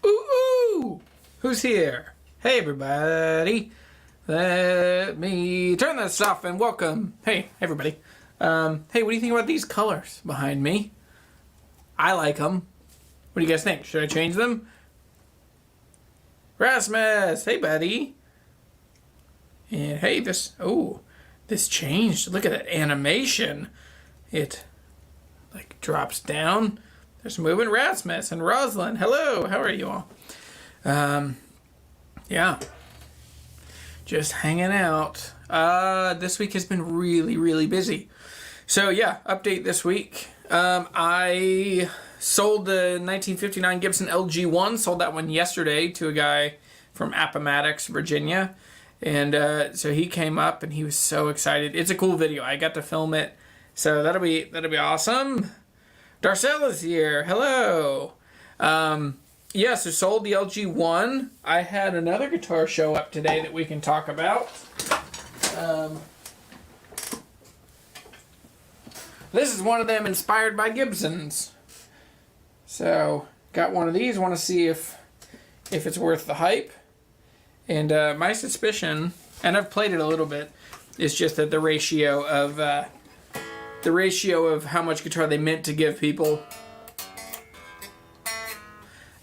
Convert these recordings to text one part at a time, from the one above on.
Ooh, ooh! Who's here? Hey, everybody. Let me turn this off and welcome. Hey, everybody. Hey, what do you think about these colors behind me? I like them. What do you guys think? Should I change them? Rasmus! Hey, buddy. And hey, this changed. Look at that animation. It, like, drops down. There's moving. Rasmus and Rosalind. Hello, how are you all? Yeah. Just hanging out. This week has been really, really busy. So, yeah, update this week. I sold the 1959 Gibson LG1. Sold that one yesterday to a guy from Appomattox, Virginia. And so he came up and he was so excited. It's a cool video. I got to film it. So that'll be awesome. Darcel is here. Hello. Yeah, so sold the LG1. I had another guitar show up today that we can talk about. This is one of them inspired by Gibsons. So, got one of these. Want to see if it's worth the hype. And my suspicion, and I've played it a little bit, is just that the ratio of how much guitar they meant to give people,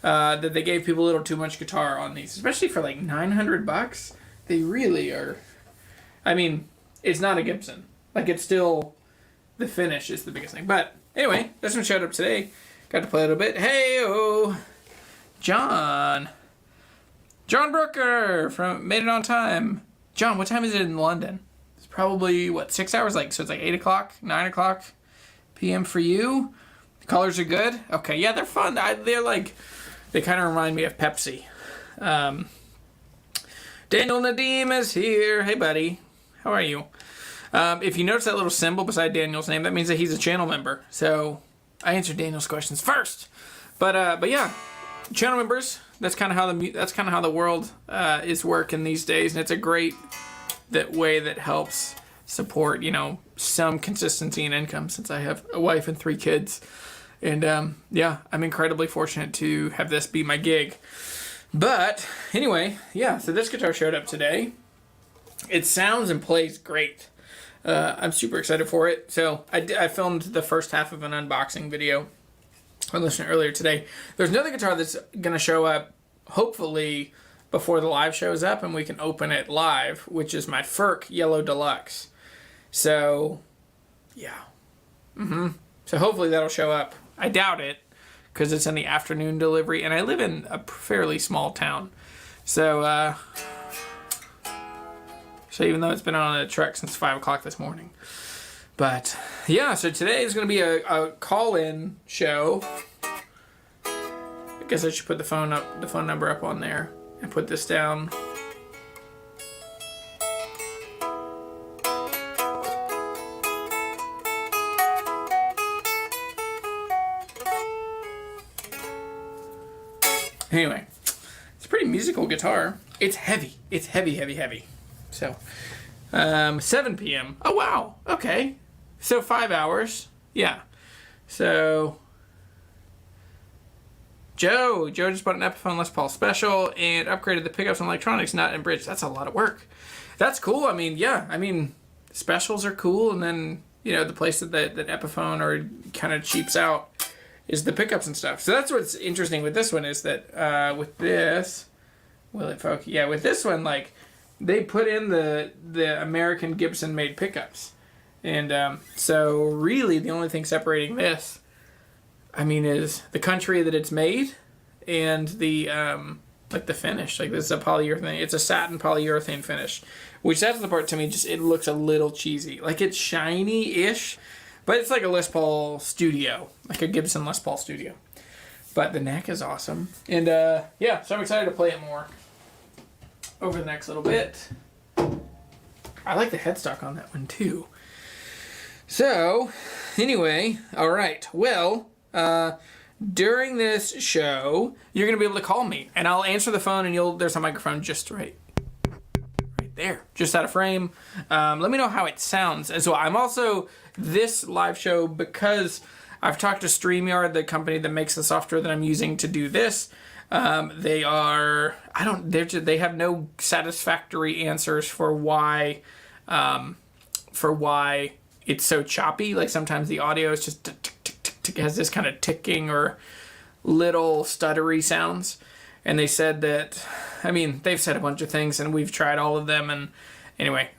that they gave people a little too much guitar on these, especially for like $900. They really are. I mean, it's not a Gibson. Like, it's still, the finish is the biggest thing. But anyway, this one showed up today. Got to play a little bit. Hey-oh, John Brooker from Made It On Time. John, what time is it in London? It's probably, what, 6 hours? Like, so it's like 8 o'clock, 9 o'clock p.m. for you? The colors are good? Okay, yeah, they're fun. They're like, they kind of remind me of Pepsi. Daniel Nadeem is here. Hey, buddy. How are you? If you notice that little symbol beside Daniel's name, that means that he's a channel member. So I answered Daniel's questions first. But yeah, channel members. That's kind of how the world is working these days, and it's a great way that helps support, you know, some consistency in income, since I have a wife and 3 kids. And yeah, I'm incredibly fortunate to have this be my gig. But anyway, yeah, so this guitar showed up today. It sounds and plays great. I'm super excited for it. So I filmed the first half of an unboxing video I listened earlier today. There's another guitar that's going to show up, hopefully, before the live shows up, and we can open it live, which is my Ferk Yellow Deluxe. So, yeah. So hopefully that'll show up. I doubt it, because it's in the afternoon delivery, and I live in a fairly small town. So, even though it's been on a truck since 5 o'clock this morning. But, yeah, so today is going to be a call-in show. I guess I should put the phone number up on there and put this down. Anyway, it's a pretty musical guitar. It's heavy. It's heavy, heavy, heavy. So, 7 p.m. Oh, wow. Okay. So 5 hours. Yeah. So, Joe just bought an Epiphone Les Paul Special and upgraded the pickups and electronics, nut and bridge. That's a lot of work. That's cool. I mean, yeah. I mean, specials are cool, and then, you know, the place that Epiphone or kind of cheaps out is the pickups and stuff. So that's what's interesting with this one, is that with this, will it focus? Yeah, with this one, like, they put in the American Gibson made pickups. And so really the only thing separating this, I mean, is the country that it's made and the like the finish. Like, this is a polyurethane. It's a satin polyurethane finish, which that's the part to me, just, it looks a little cheesy. Like, it's shiny-ish, but it's like a Les Paul Studio, like a Gibson Les Paul Studio. But the neck is awesome. And yeah, so I'm excited to play it more over the next little bit. I like the headstock on that one too. So, anyway, alright, well, during this show, you're going to be able to call me, and I'll answer the phone, and there's a microphone just right there, just out of frame. Let me know how it sounds. And so I'm also, this live show, because I've talked to StreamYard, the company that makes the software that I'm using to do this, They are, they have no satisfactory answers for why it's so choppy. Like sometimes the audio is just has this kind of ticking or little stuttery sounds. And they said that, I mean, they've said a bunch of things and we've tried all of them. And anyway,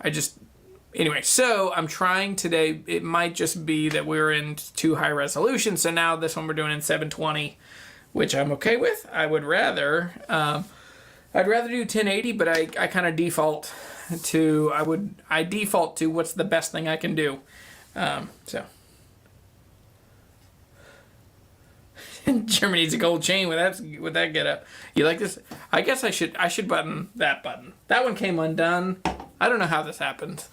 so I'm trying today. It might just be that we're in too high resolution. So now this one we're doing in 720, which I'm okay with. I'd rather do 1080, but I kind of default to, I default to what's the best thing I can do. So. Germany needs a gold chain with that get up. You like this? I guess I should button that button. That one came undone. I don't know how this happened.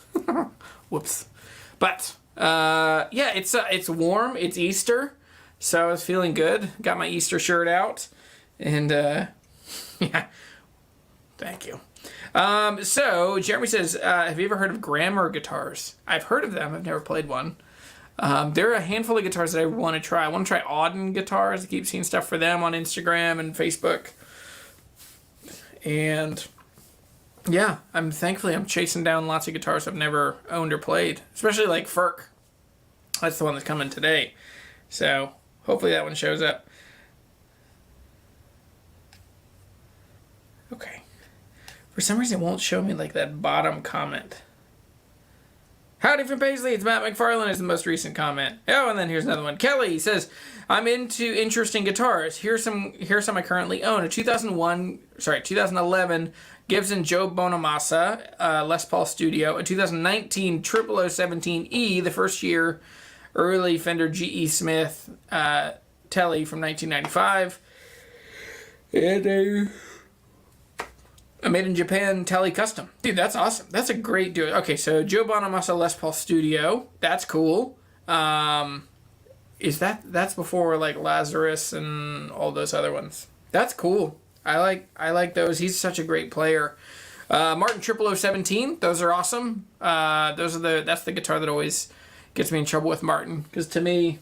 Whoops. But yeah, it's warm. It's Easter, so I was feeling good. Got my Easter shirt out, and yeah, thank you. So Jeremy says, have you ever heard of Grammar guitars? I've heard of them. I've never played one. There are a handful of guitars that I want to try. I want to try Auden guitars. I keep seeing stuff for them on Instagram and Facebook. And yeah, I'm chasing down lots of guitars I've never owned or played, especially like Ferk. That's the one that's coming today. So hopefully that one shows up. Okay. For some reason it won't show me like that bottom comment. Howdy from Paisley, it's Matt McFarlane is the most recent comment. Oh, and then here's another one. Kelly says, I'm into interesting guitars. Here's some I currently own. A 2011 Gibson Joe Bonamassa Les Paul Studio. A 2019 0017E, the first year early Fender G.E. Smith Telly from 1995. And a made in Japan Telly custom. Dude, that's awesome. That's a great duo. Okay, so Joe Bonamassa Les Paul Studio. That's cool. That's before like Lazarus and all those other ones. That's cool. I like those. He's such a great player. Martin 0017. Those are awesome. That's the guitar that always gets me in trouble with Martin, because to me,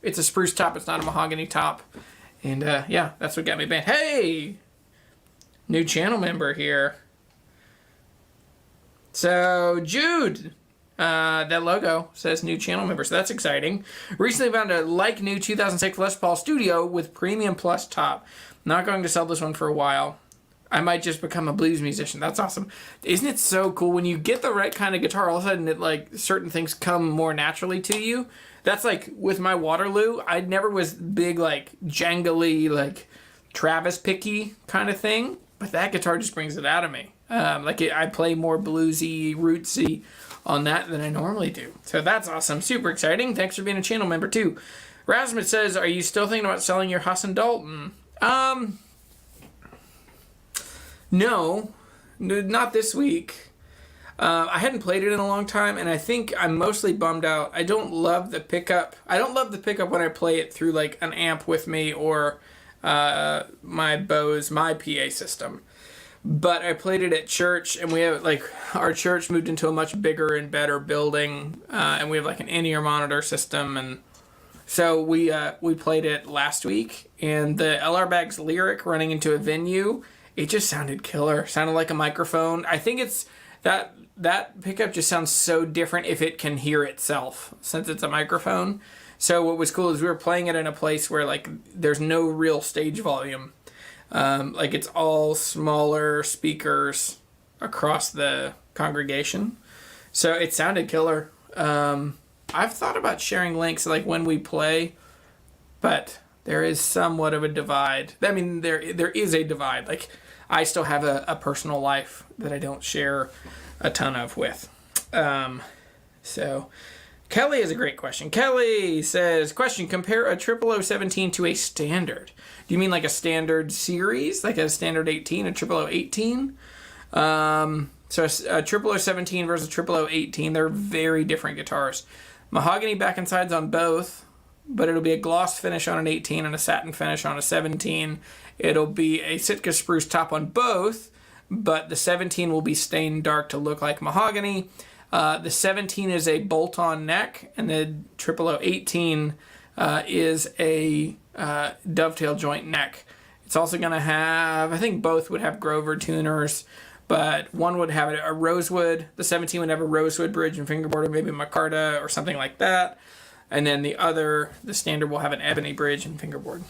it's a spruce top. It's not a mahogany top. And yeah, that's what got me banned. Hey. New channel member here. So, Jude, that logo says new channel member, so that's exciting. Recently found a new 2006 Les Paul Studio with Premium Plus top. Not going to sell this one for a while. I might just become a blues musician. That's awesome. Isn't it so cool when you get the right kind of guitar, all of a sudden it like certain things come more naturally to you. That's like with my Waterloo, I never was big like jangly like Travis picky kind of thing. But that guitar just brings it out of me. I play more bluesy, rootsy on that than I normally do. So that's awesome. Super exciting. Thanks for being a channel member, too. Rasmus says, are you still thinking about selling your Haas & Dalton? No, not this week. I hadn't played it in a long time, and I think I'm mostly bummed out. I don't love the pickup. I don't love the pickup when I play it through like an amp with me or my Bose, my PA system. But I played it at church, and we have like our church moved into a much bigger and better building, and we have like an in-ear monitor system, and so we played it last week, and the LR Bag's lyric running into a venue, it just sounded killer. Sounded like a microphone. I think it's that pickup just sounds so different if it can hear itself, since it's a microphone. So what was cool is we were playing it in a place where like there's no real stage volume. Like it's all smaller speakers across the congregation. So it sounded killer. I've thought about sharing links like when we play, but there is somewhat of a divide. I mean, there is a divide. Like I still have a personal life that I don't share a ton of with. So Kelly has a great question. Kelly says, question, compare a 0017 to a standard. Do you mean like a standard series, like a standard 18, a 0018? So a 0017 versus 0018, they're very different guitars. Mahogany back and sides on both, but it'll be a gloss finish on an 18 and a satin finish on a 17. It'll be a Sitka spruce top on both, but the 17 will be stained dark to look like mahogany. The 17 is a bolt-on neck, and the 0018 is a dovetail joint neck. It's also going to have, I think both would have Grover tuners, but one would have a rosewood. The 17 would have a rosewood bridge and fingerboard, or maybe micarta or something like that. And then the other, the standard, will have an ebony bridge and fingerboard.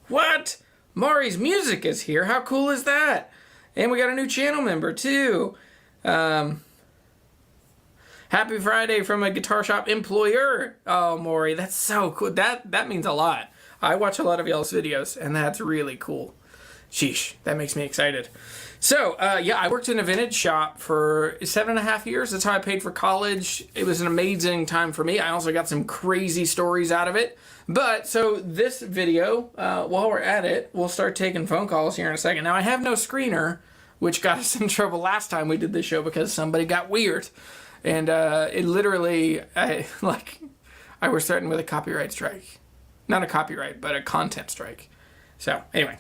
What? Mari's Music is here. How cool is that? And we got a new channel member too. Happy Friday from a guitar shop employer. Oh, Maury, that's so cool. That means a lot. I watch a lot of y'all's videos, and that's really cool. Sheesh, that makes me excited. So, yeah, I worked in a vintage shop for 7.5 years. That's how I paid for college. It was an amazing time for me. I also got some crazy stories out of it. But, so this video, while we're at it, we'll start taking phone calls here in a second. Now, I have no screener, which got us in trouble last time we did this show because somebody got weird. And it literally, I was starting with a copyright strike. Not a copyright, but a content strike. So, anyway.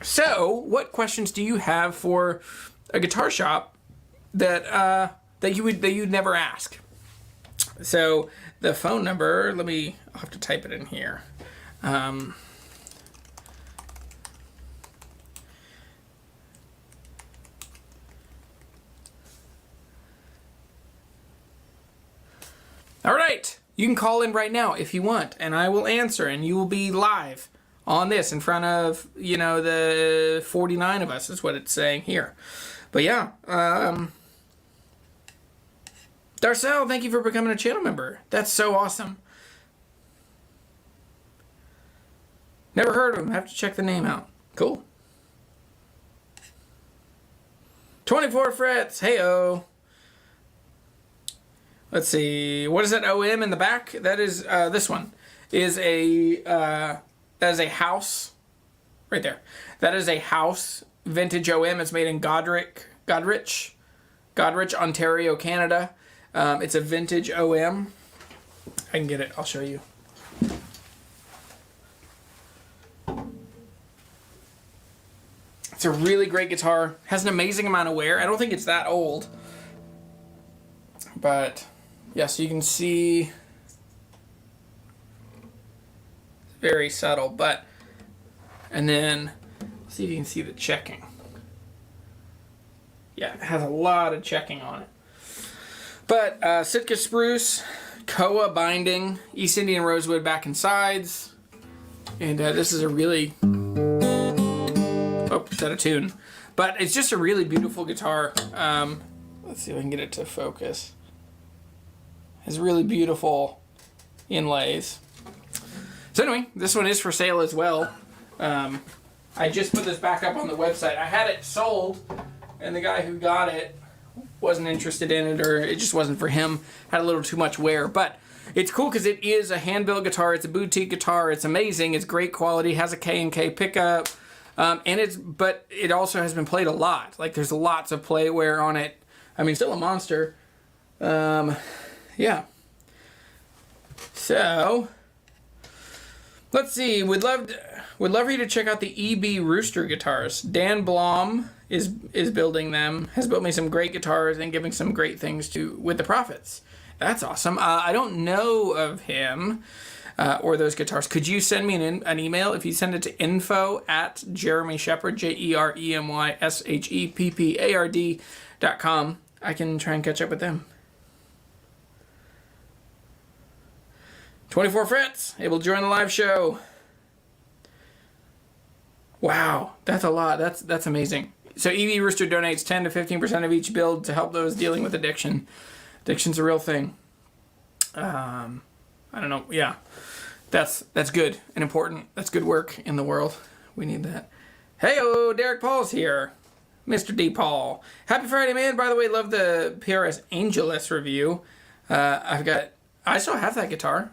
So, what questions do you have for a guitar shop that you'd never ask? So, the phone number, I'll have to type it in here. All right, you can call in right now if you want, and I will answer, and you will be live on this in front of, the 49 of us is what it's saying here. But yeah, Darcel, thank you for becoming a channel member. That's so awesome. Never heard of him. Have to check the name out. Cool. 24 frets. Hey-oh. Let's see. What is that OM in the back? That is, this one is that is a house, right there. That is a house vintage OM. It's made in Godrich, Ontario, Canada. It's a vintage OM. I can get it. I'll show you. It's a really great guitar. Has an amazing amount of wear. I don't think it's that old. But, yeah, so you can see... very subtle, but, and then see if you can see the checking. Yeah, it has a lot of checking on it. But Sitka spruce, Koa binding, East Indian rosewood back and sides, and this is a really, it's out of tune, but it's just a really beautiful guitar. Let's see if I can get it to focus. It has really beautiful inlays. So anyway, this one is for sale as well. I just put this back up on the website. I had it sold, and the guy who got it wasn't interested in it, or it just wasn't for him. Had a little too much wear. But it's cool because it is a hand-built guitar. It's a boutique guitar. It's amazing. It's great quality. Has a K&K pickup. But it also has been played a lot. Like, there's lots of play wear on it. I mean, still a monster. Yeah. So... let's see. Would love for you to check out the EB Rooster guitars. Dan Blom is building them. Has built me some great guitars and giving some great things with the profits. That's awesome. I don't know of him or those guitars. Could you send me an email? If you send it to info@jeremyshepard, JeremySheppard.com, I can try and catch up with them. 24 frets, able to join the live show. Wow, that's a lot. That's amazing. So EV Rooster donates 10 to 15% of each build to help those dealing with addiction. Addiction's a real thing. I don't know. Yeah, that's good and important. That's good work in the world. We need that. Hey-oh, Derek Paul's here. Mr. D. Paul. Happy Friday, man. By the way, love the PRS Angelus review. I still have that guitar.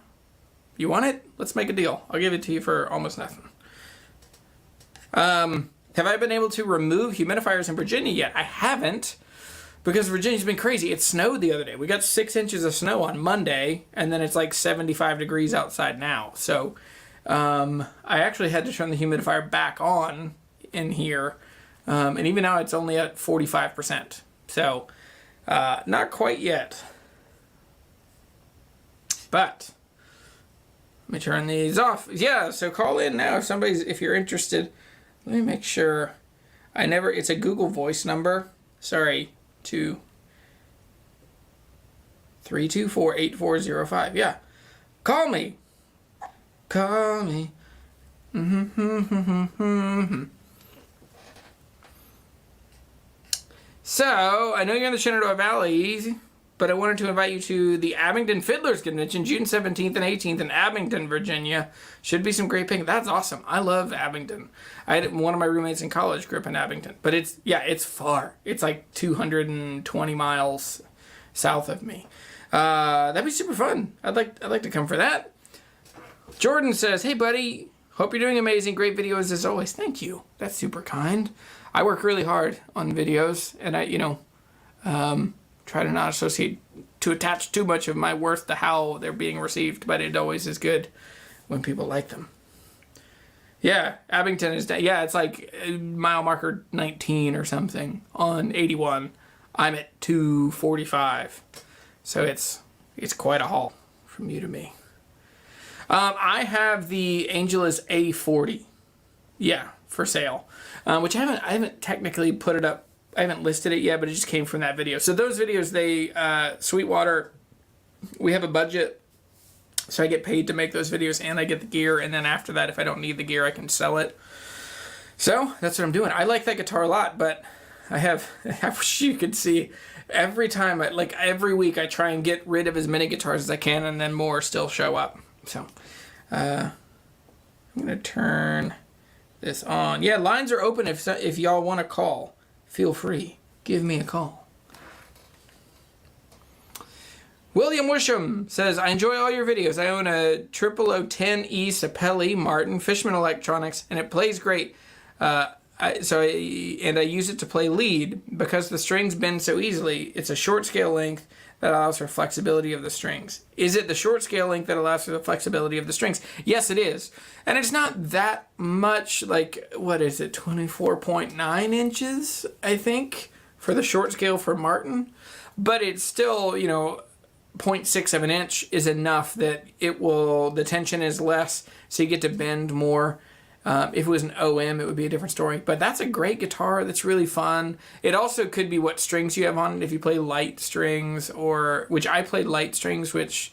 You want it? Let's make a deal. I'll give it to you for almost nothing. Have I been able to remove humidifiers in Virginia yet? I haven't, because Virginia's been crazy. It snowed the other day. We got 6 inches of snow on Monday, and then it's like 75 degrees outside now. So I actually had to turn the humidifier back on in here, and even now it's only at 45%. So not quite yet. But Let me turn these off. Yeah, so call in now if you're interested. Let me make sure. It's a Google Voice number. Sorry, 324-8405. Yeah. Call me. Call me. So, I know you're in the Shenandoah Valley, but I wanted to invite you to the Abingdon Fiddlers Convention, June 17th and 18th in Abingdon, Virginia. Should be some great picking. That's awesome. I love Abingdon. I had one of my roommates in college grew up in Abingdon, but it's far. It's like 220 miles south of me. That'd be super fun. I'd like to come for that. Jordan says, "Hey buddy, hope you're doing amazing. Great videos as always." Thank you. That's super kind. I work really hard on videos, and I try to not attach too much of my worth to how they're being received, but it always is good when people like them. Yeah, Abington is, it's like mile marker 19 or something on 81. I'm at 245. So it's quite a haul from you to me. I have the Angelus A40. Yeah, for sale. Which I haven't technically put it up. I haven't listed it yet, but it just came from that video. So those videos, Sweetwater, we have a budget. So I get paid to make those videos and I get the gear. And then after that, if I don't need the gear, I can sell it. So that's what I'm doing. I like that guitar a lot, but I wish you could see every time, every week I try and get rid of as many guitars as I can and then more still show up. So I'm going to turn this on. Yeah, lines are open if y'all want to call. Feel free. Give me a call. William Wisham says, "I enjoy all your videos. I own a 0010E Sapelli Martin Fishman Electronics, and it plays great. I use it to play lead because the strings bend so easily. It's a short scale length that allows for flexibility of the strings." Is it the short scale length that allows for the flexibility of the strings? Yes, it is. And it's not that much, what is it, 24.9 inches, I think, for the short scale for Martin. But it's still, 0.6 of an inch is enough that the tension is less, so you get to bend more. If it was an OM, it would be a different story. But that's a great guitar. That's really fun. It also could be what strings you have on it. If you play light strings, which I play light strings, which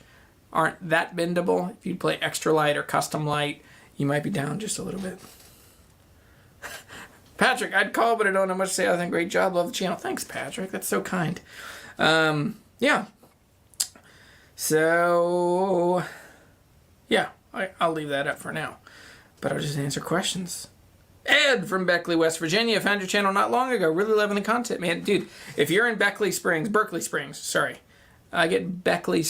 aren't that bendable. If you play extra light or custom light, you might be down just a little bit. Patrick, I'd call, but I don't know much to say other than great job. Love the channel. Thanks, Patrick. That's so kind. Yeah. So, yeah, I'll leave that up for now. But I'll just answer questions. Ed from Beckley, West Virginia. Found your channel not long ago. Really loving the content, man. Dude, if you're in Berkeley Springs, sorry. I get Beckley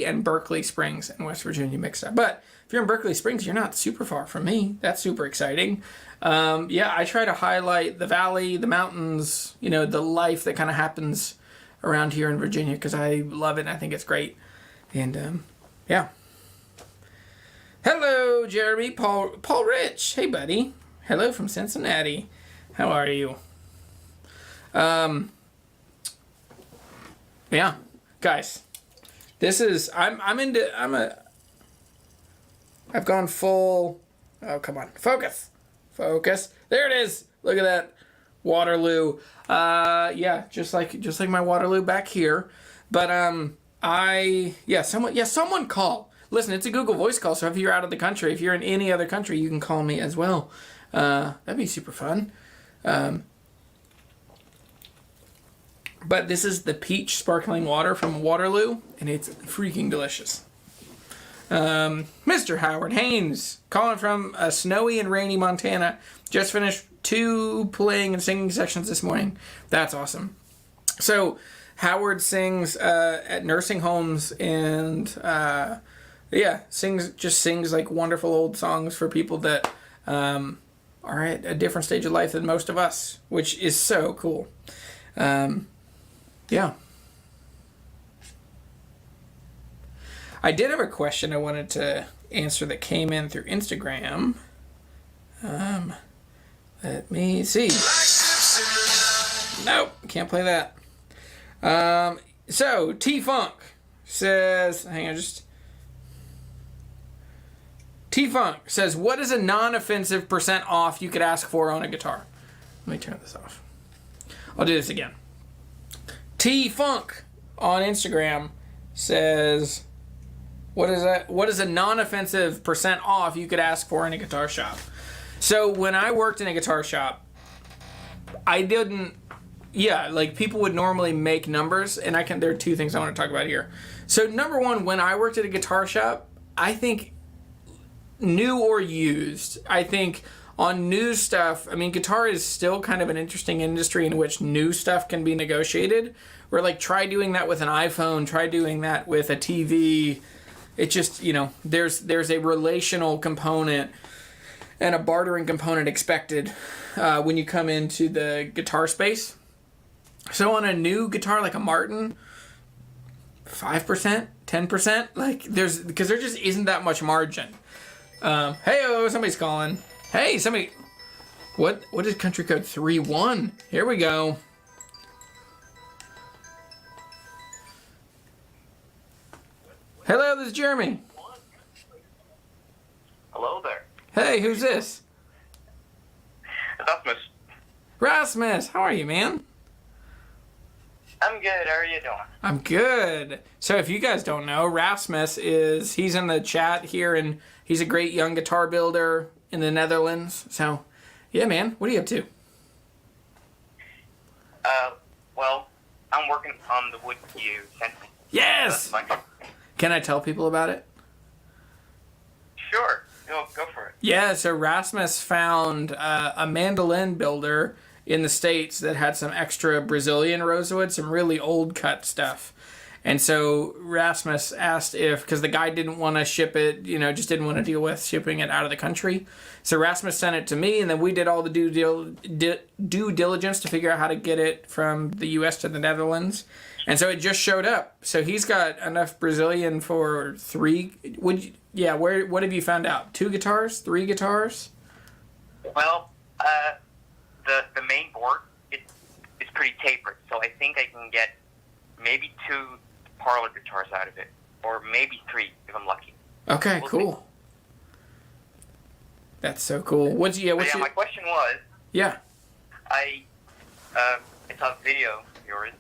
and Berkeley Springs in West Virginia mixed up. But if you're in Berkeley Springs, you're not super far from me. That's super exciting. I try to highlight the valley, the mountains, the life that kind of happens around here in Virginia because I love it and I think it's great. And, yeah. Hello, Jeremy. Paul Rich. Hey, buddy. Hello from Cincinnati. How are you? Yeah. Guys, I've gone full, oh, come on. Focus. There it is. Look at that. Waterloo. Yeah, just like my Waterloo back here. But, someone call. Listen, it's a Google Voice call, so if you're out of the country, if you're in any other country, you can call me as well. That'd be super fun. But this is the peach sparkling water from Waterloo, and it's freaking delicious. Mr. Howard Haynes, calling from snowy and rainy Montana. Just finished 2 playing and singing sessions this morning. That's awesome. So, Howard sings at nursing homes and... sings like wonderful old songs for people that are at a different stage of life than most of us, which is so cool. Yeah. I did have a question I wanted to answer that came in through Instagram. Let me see. Nope, can't play that. So, T-Funk says, hang on, T-Funk says, what is a non-offensive % off you could ask for on a guitar? Let me turn this off. I'll do this again. T-Funk on Instagram says, what is a non-offensive % off you could ask for in a guitar shop? So when I worked in a guitar shop, I didn't, like people would normally make numbers, and there are two things I want to talk about here. So number one, when I worked at a guitar shop, I think new or used, I think on new stuff, I mean, guitar is still kind of an interesting industry in which new stuff can be negotiated. Where like, try doing that with an iPhone, try doing that with a TV. It just, there's a relational component and a bartering component expected when you come into the guitar space. So on a new guitar like a Martin, 5%, 10%, like because there just isn't that much margin. Hey, somebody's calling. Hey, somebody. What is country code 31? Here we go. Hello, this is Jeremy. Hello there. Hey, who's this? Rasmus. Rasmus, how are you, man? I'm good. How are you doing? I'm good. So if you guys don't know, Rasmus he's in the chat here, and he's a great young guitar builder in the Netherlands. So, yeah, man, what are you up to? Well, I'm working on the wood you sent me. Yes! Can I tell people about it? Sure. Go for it. Yeah, so Rasmus found a mandolin builder in the States that had some extra Brazilian rosewood, some really old cut stuff. And so Rasmus asked because the guy didn't want to ship it, just didn't want to deal with shipping it out of the country. So Rasmus sent it to me, and then we did all the due diligence to figure out how to get it from the U.S. to the Netherlands. And so it just showed up. So he's got enough Brazilian for 3. What have you found out? 2 guitars? 3 guitars? Well, the main board is pretty tapered, so I think I can get maybe 2 parlor guitars out of it, or maybe 3 if I'm lucky. Okay, we'll cool. See. That's so cool. My question was. Yeah. I saw a video of yours.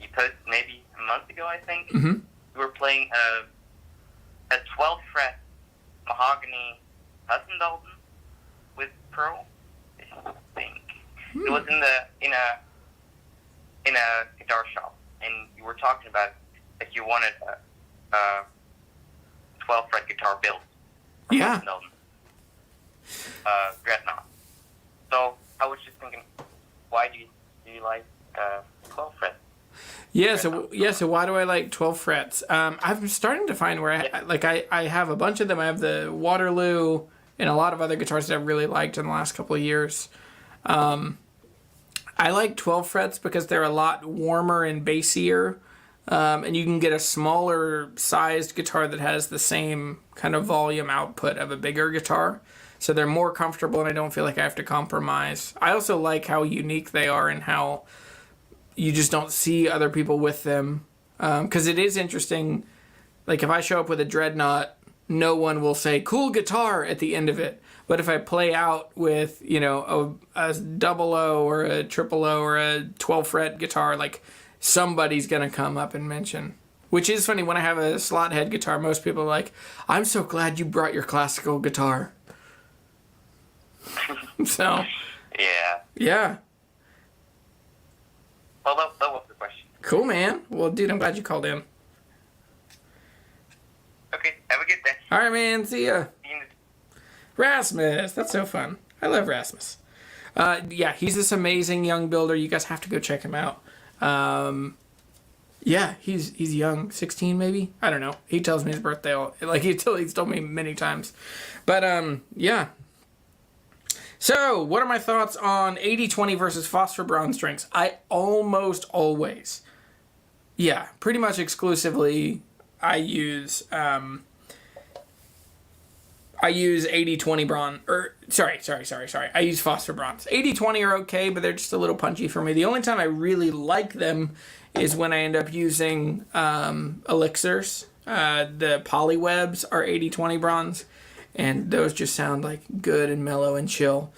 You posted maybe a month ago, I think. Mm-hmm. You were playing a 12 fret mahogany Hudson with pearl. I think it was in a guitar shop, and you were talking about that you wanted a 12 fret guitar built. Yeah. Dreadnought. So I was just thinking, why do you like 12 fret? Yeah, so why do I like 12 frets? I'm starting to find where I have a bunch of them. I have the Waterloo and a lot of other guitars that I've really liked in the last couple of years. I like 12 frets because they're a lot warmer and bassier, and you can get a smaller sized guitar that has the same kind of volume output of a bigger guitar. So they're more comfortable, and I don't feel like I have to compromise. I also like how unique they are and how you just don't see other people with them. Because it is interesting, like if I show up with a Dreadnought, no one will say, cool guitar at the end of it. But if I play out with, a double O or a triple O or a 12 fret guitar, like somebody's going to come up and mention. Which is funny, when I have a slot head guitar, most people are like, I'm so glad you brought your classical guitar. So. Yeah. Well, that was the question. Cool, man. Well, dude, I'm glad you called in. Okay, have a good day. All right, man. See ya. Rasmus. That's so fun. I love Rasmus. Yeah, he's this amazing young builder. You guys have to go check him out. Yeah, he's young. 16, maybe? I don't know. He tells me his birthday. He's told me many times. But, yeah. So, what are my thoughts on 80-20 versus phosphor bronze strings? I almost always, pretty much exclusively, I use 80-20 bronze, I use phosphor bronze. 80-20 are okay, but they're just a little punchy for me. The only time I really like them is when I end up using elixirs. The polywebs are 80-20 bronze. and those just sound like good and mellow and chill.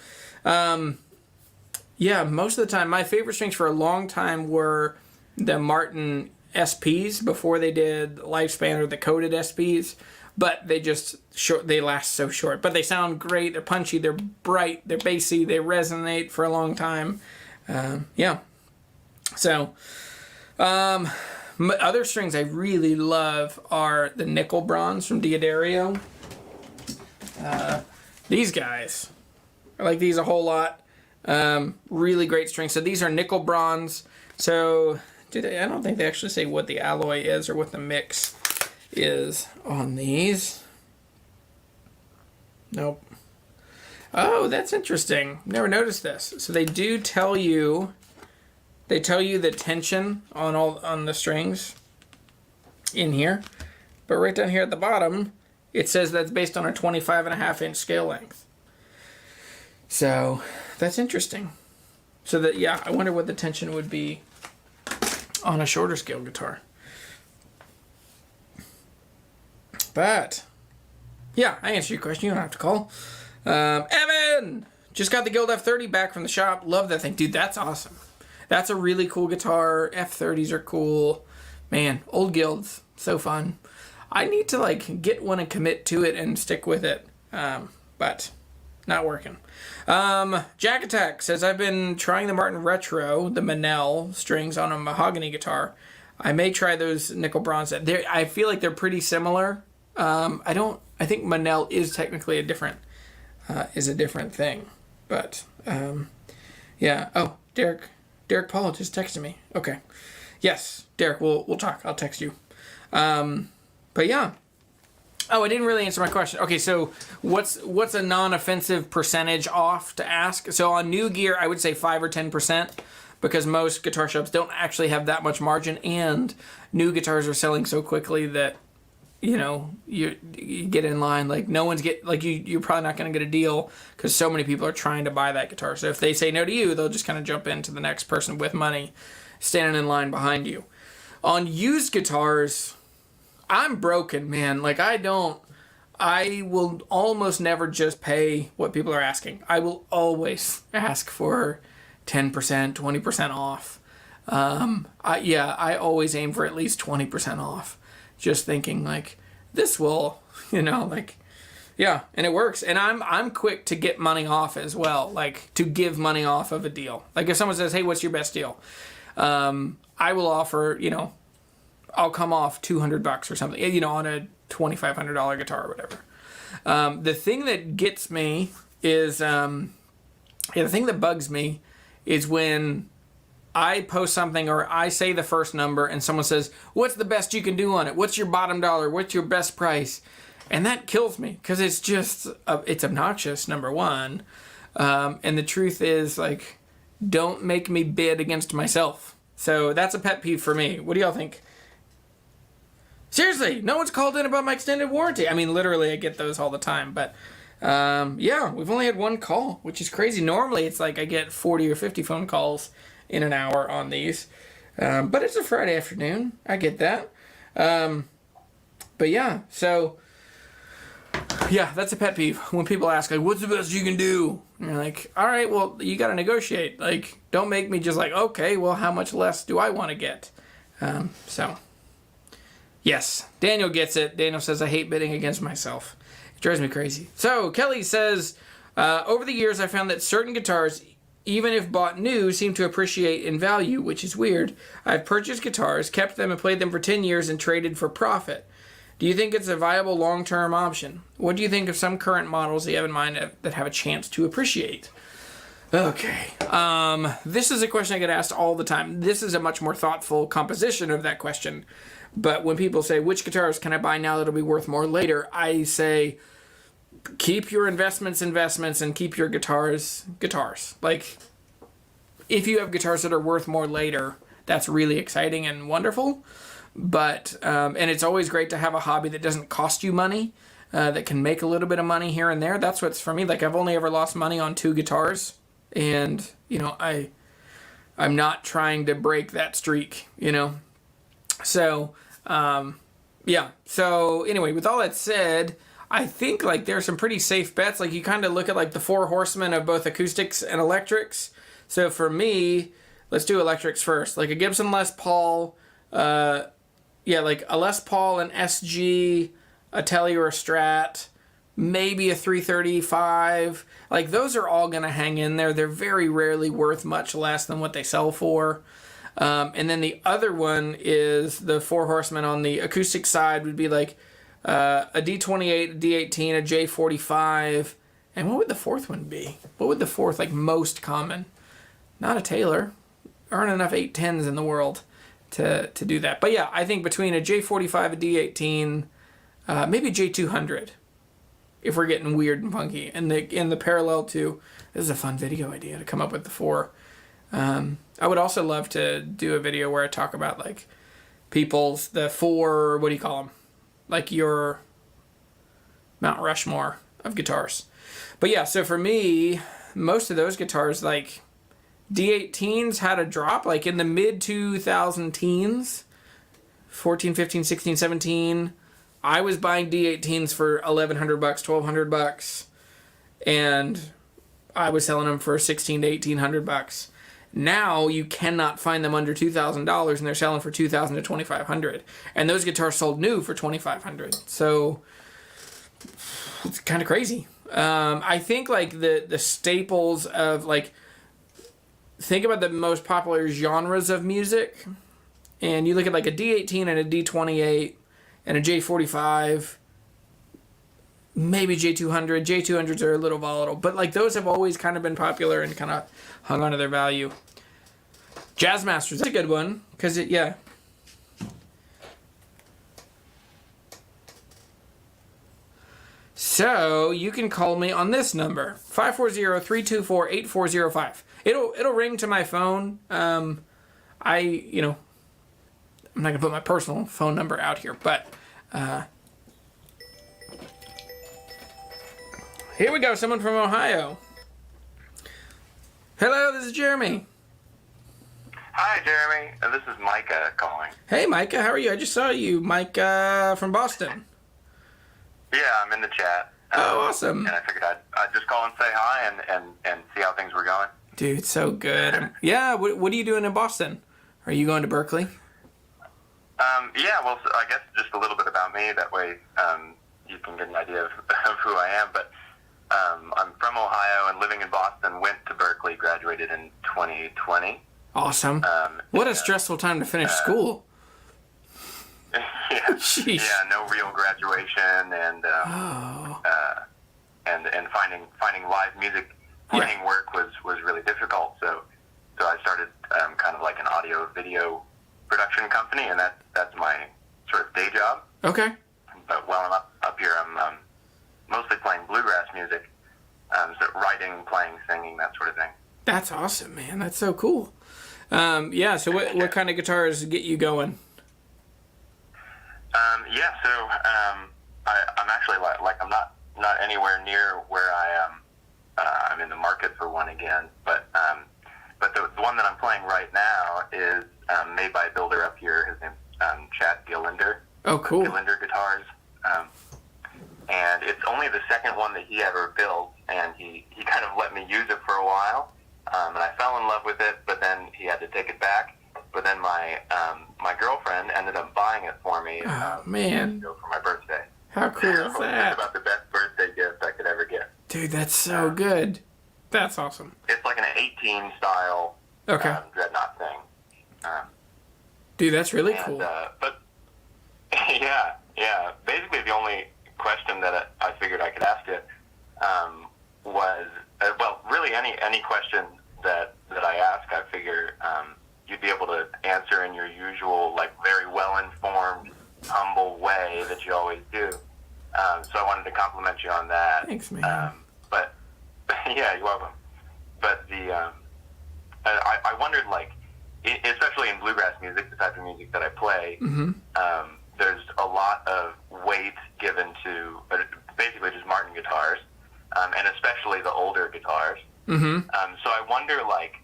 Yeah, most of the time, my favorite strings for a long time were the Martin SPs before they did Lifespan or the coated SPs, but they last so short. But they sound great, they're punchy, they're bright, they're bassy, they resonate for a long time. Yeah. So, other strings I really love are the nickel bronze from Diodario. These guys, I like these a whole lot. Really great strings. So these are nickel bronze. So I don't think they actually say what the alloy is or what the mix is on these. Nope. Oh, that's interesting. Never noticed this. So they do tell you. They tell you the tension on the strings in here, but right down here at the bottom, it says that's based on a 25.5-inch scale length. So that's interesting. So that, yeah, I wonder what the tension would be on a shorter scale guitar. But yeah, I answered your question. You don't have to call. Evan just got the Guild F30 back from the shop. Love that thing, dude. That's awesome. That's a really cool guitar. F30s are cool. Man, old Guilds, so fun. I need to like get one and commit to it and stick with it, but not working. Jack Attack says, I've been trying the Martin Retro, the Manel strings on a mahogany guitar. I may try those nickel bronze. I feel like they're pretty similar. I think Manel is technically a different thing, but yeah. Oh, Derek Paul just texted me. Okay. Yes, Derek, we'll talk. I'll text you. But yeah. Oh, I didn't really answer my question. Okay, so what's a non-offensive percentage off to ask? So on new gear, I would say 5 or 10%, because most guitar shops don't actually have that much margin, and new guitars are selling so quickly that, you know, you get in line. Like you're probably not going to get a deal because so many people are trying to buy that guitar. So if they say no to you, they'll just kind of jump into the next person with money standing in line behind you. On used guitars, I'm broken, man. Like I will almost never just pay what people are asking. I will always ask for 10%, 20% off. I always aim for at least 20% off. Just thinking like this will, yeah, and it works. And I'm quick to get money off as well, like to give money off of a deal. Like if someone says, "Hey, what's your best deal?" I will offer, I'll come off $200 or something, on a $2,500 guitar or whatever. The thing that gets me is, the thing that bugs me is when I post something or I say the first number and someone says, "What's the best you can do on it? What's your bottom dollar? What's your best price?" And that kills me because it's just, it's obnoxious, number one. And the truth is, like, don't make me bid against myself. So that's a pet peeve for me. What do y'all think? Seriously, no one's called in about my extended warranty. I mean, literally, I get those all the time. But, yeah, we've only had one call, which is crazy. Normally, it's like I get 40 or 50 phone calls in an hour on these. But it's a Friday afternoon. I get that. But, yeah, so, yeah, that's a pet peeve. When people ask, like, what's the best you can do? And you're like, all right, well, you got to negotiate. Like, don't make me just like, okay, well, how much less do I want to get? So... Yes, Daniel gets it. Daniel says, I hate bidding against myself. It drives me crazy. So, Kelly says, over the years, I found that certain guitars, even if bought new, seem to appreciate in value, which is weird. I've purchased guitars, kept them, and played them for 10 years and traded for profit. Do you think it's a viable long-term option? What do you think of some current models that you have in mind that have a chance to appreciate? Okay. This is a question I get asked all the time. This is a much more thoughtful composition of that question. But when people say, which guitars can I buy now that'll be worth more later? I say, keep your investments, and keep your guitars. Like, if you have guitars that are worth more later, that's really exciting and wonderful. But, and it's always great to have a hobby that doesn't cost you money, that can make a little bit of money here and there. That's what's for me. Like, I've only ever lost money on 2 guitars. And, I'm not trying to break that streak, So, yeah. So, anyway, with all that said, I think like there's some pretty safe bets. Like you kind of look at like the four horsemen of both acoustics and electrics. So for me, let's do electrics first. Like a Gibson Les Paul, like a Les Paul, an SG, a Tele or a Strat, maybe a 335. Like those are all going to hang in there. They're very rarely worth much less than what they sell for. And then the other one is the four horsemen on the acoustic side would be like a D28, a D18, a J45. And what would the fourth one be? What would the fourth, like, most common? Not a Taylor. Aren't enough 810s in the world to do that. But yeah, I think between a J45, a D18, maybe a J200, if we're getting weird and funky. And the parallel to, this is a fun video idea to come up with the four. I would also love to do a video where I talk about, like, the four, what do you call them? Like your Mount Rushmore of guitars. But yeah, so for me, most of those guitars, like, D18s had a drop, like, in the mid-2000 teens. 14, 15, 16, 17. I was buying D18s for $1,100, $1,200. And I was selling them for $1,600 to $1,800. Now you cannot find them under $2,000, and they're selling for $2,000 to $2,500. And those guitars sold new for $2,500. So it's kind of crazy. I think like the staples of, like, think about the most popular genres of music, and you look at like a D18 and a D28 and a J45, maybe J200. J200s are a little volatile, but like those have always kind of been popular and kind of hung on to their value. Jazzmasters, that's a good one, because yeah. So you can call me on this number, 540-324-8405. It'll ring to my phone. I'm not gonna put my personal phone number out here, but here we go. Someone from Ohio. Hello, this is Jeremy. Hi, Jeremy. This is Micah calling. Hey, Micah. How are you? I just saw you, Micah from Boston. Yeah, I'm in the chat. Oh, awesome. And I figured I'd just call and say hi and see how things were going. Dude, so good. Yeah, what are you doing in Boston? Are you going to Berkeley? Yeah, well, so I guess just a little bit about me. That way you can get an idea of who I am. But I'm from Ohio and living in Boston, went to Berkeley, graduated in 2020. Awesome. What a stressful time to finish school. Yeah, Sheesh. yeah, no real graduation, and finding live music playing work was really difficult. So I started kind of like an audio video production company, and that's my sort of day job. Okay. But while I'm up here, I'm mostly playing bluegrass music, so writing, playing, singing, that sort of thing. That's awesome, man. That's so cool. So what kind of guitars get you going? I'm actually like I'm not anywhere near where I am. I'm in the market for one again, but the one that I'm playing right now is made by a builder up here. His name's Chad Gallagher. Oh, cool. Gallagher Guitars, and it's only the second one that he ever built, and he kind of let me use it for a while, and I fell in love with it, but then he had to take it back. But then my girlfriend ended up buying it for me. Oh, man. For my birthday. How cool is that? It's about the best birthday gift I could ever get. Dude, that's so good. That's awesome. It's like an 18 style dreadnought thing. Dude, that's really cool. But yeah. Basically, the only question that I figured I could ask you was, really any question that I ask, I figure you'd be able to answer in your usual, like, very well-informed, humble way that you always do. So I wanted to compliment you on that. Thanks, man. But yeah, you're welcome. But I wondered, like, especially in bluegrass music, the type of music that I play, there's a lot of weight given to basically just Martin guitars, and especially the older guitars. So I wonder, like,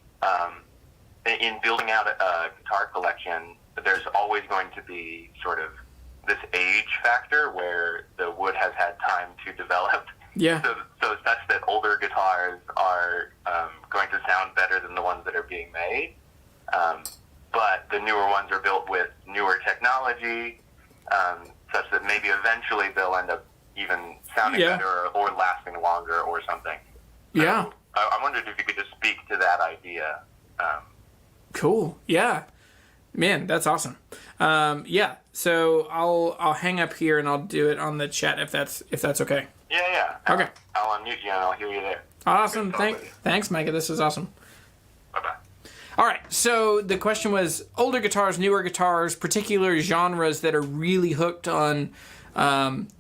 in building out a guitar collection, there's always going to be sort of this age factor where the wood has had time to develop. Yeah. So such that older guitars are going to sound better than the ones that are being made. But the newer ones are built with newer technology, such that maybe eventually they'll end up even sounding better or lasting longer or something. Yeah. So I wondered if you could just speak to that idea. Cool. Yeah. Man, that's awesome. Yeah. So I'll hang up here and I'll do it on the chat if that's okay. Yeah. Okay. I'll unmute you and I'll hear you there. Awesome. Thanks, Micah. This is awesome. Bye-bye. All right. So the question was older guitars, newer guitars, particular genres that are really hooked on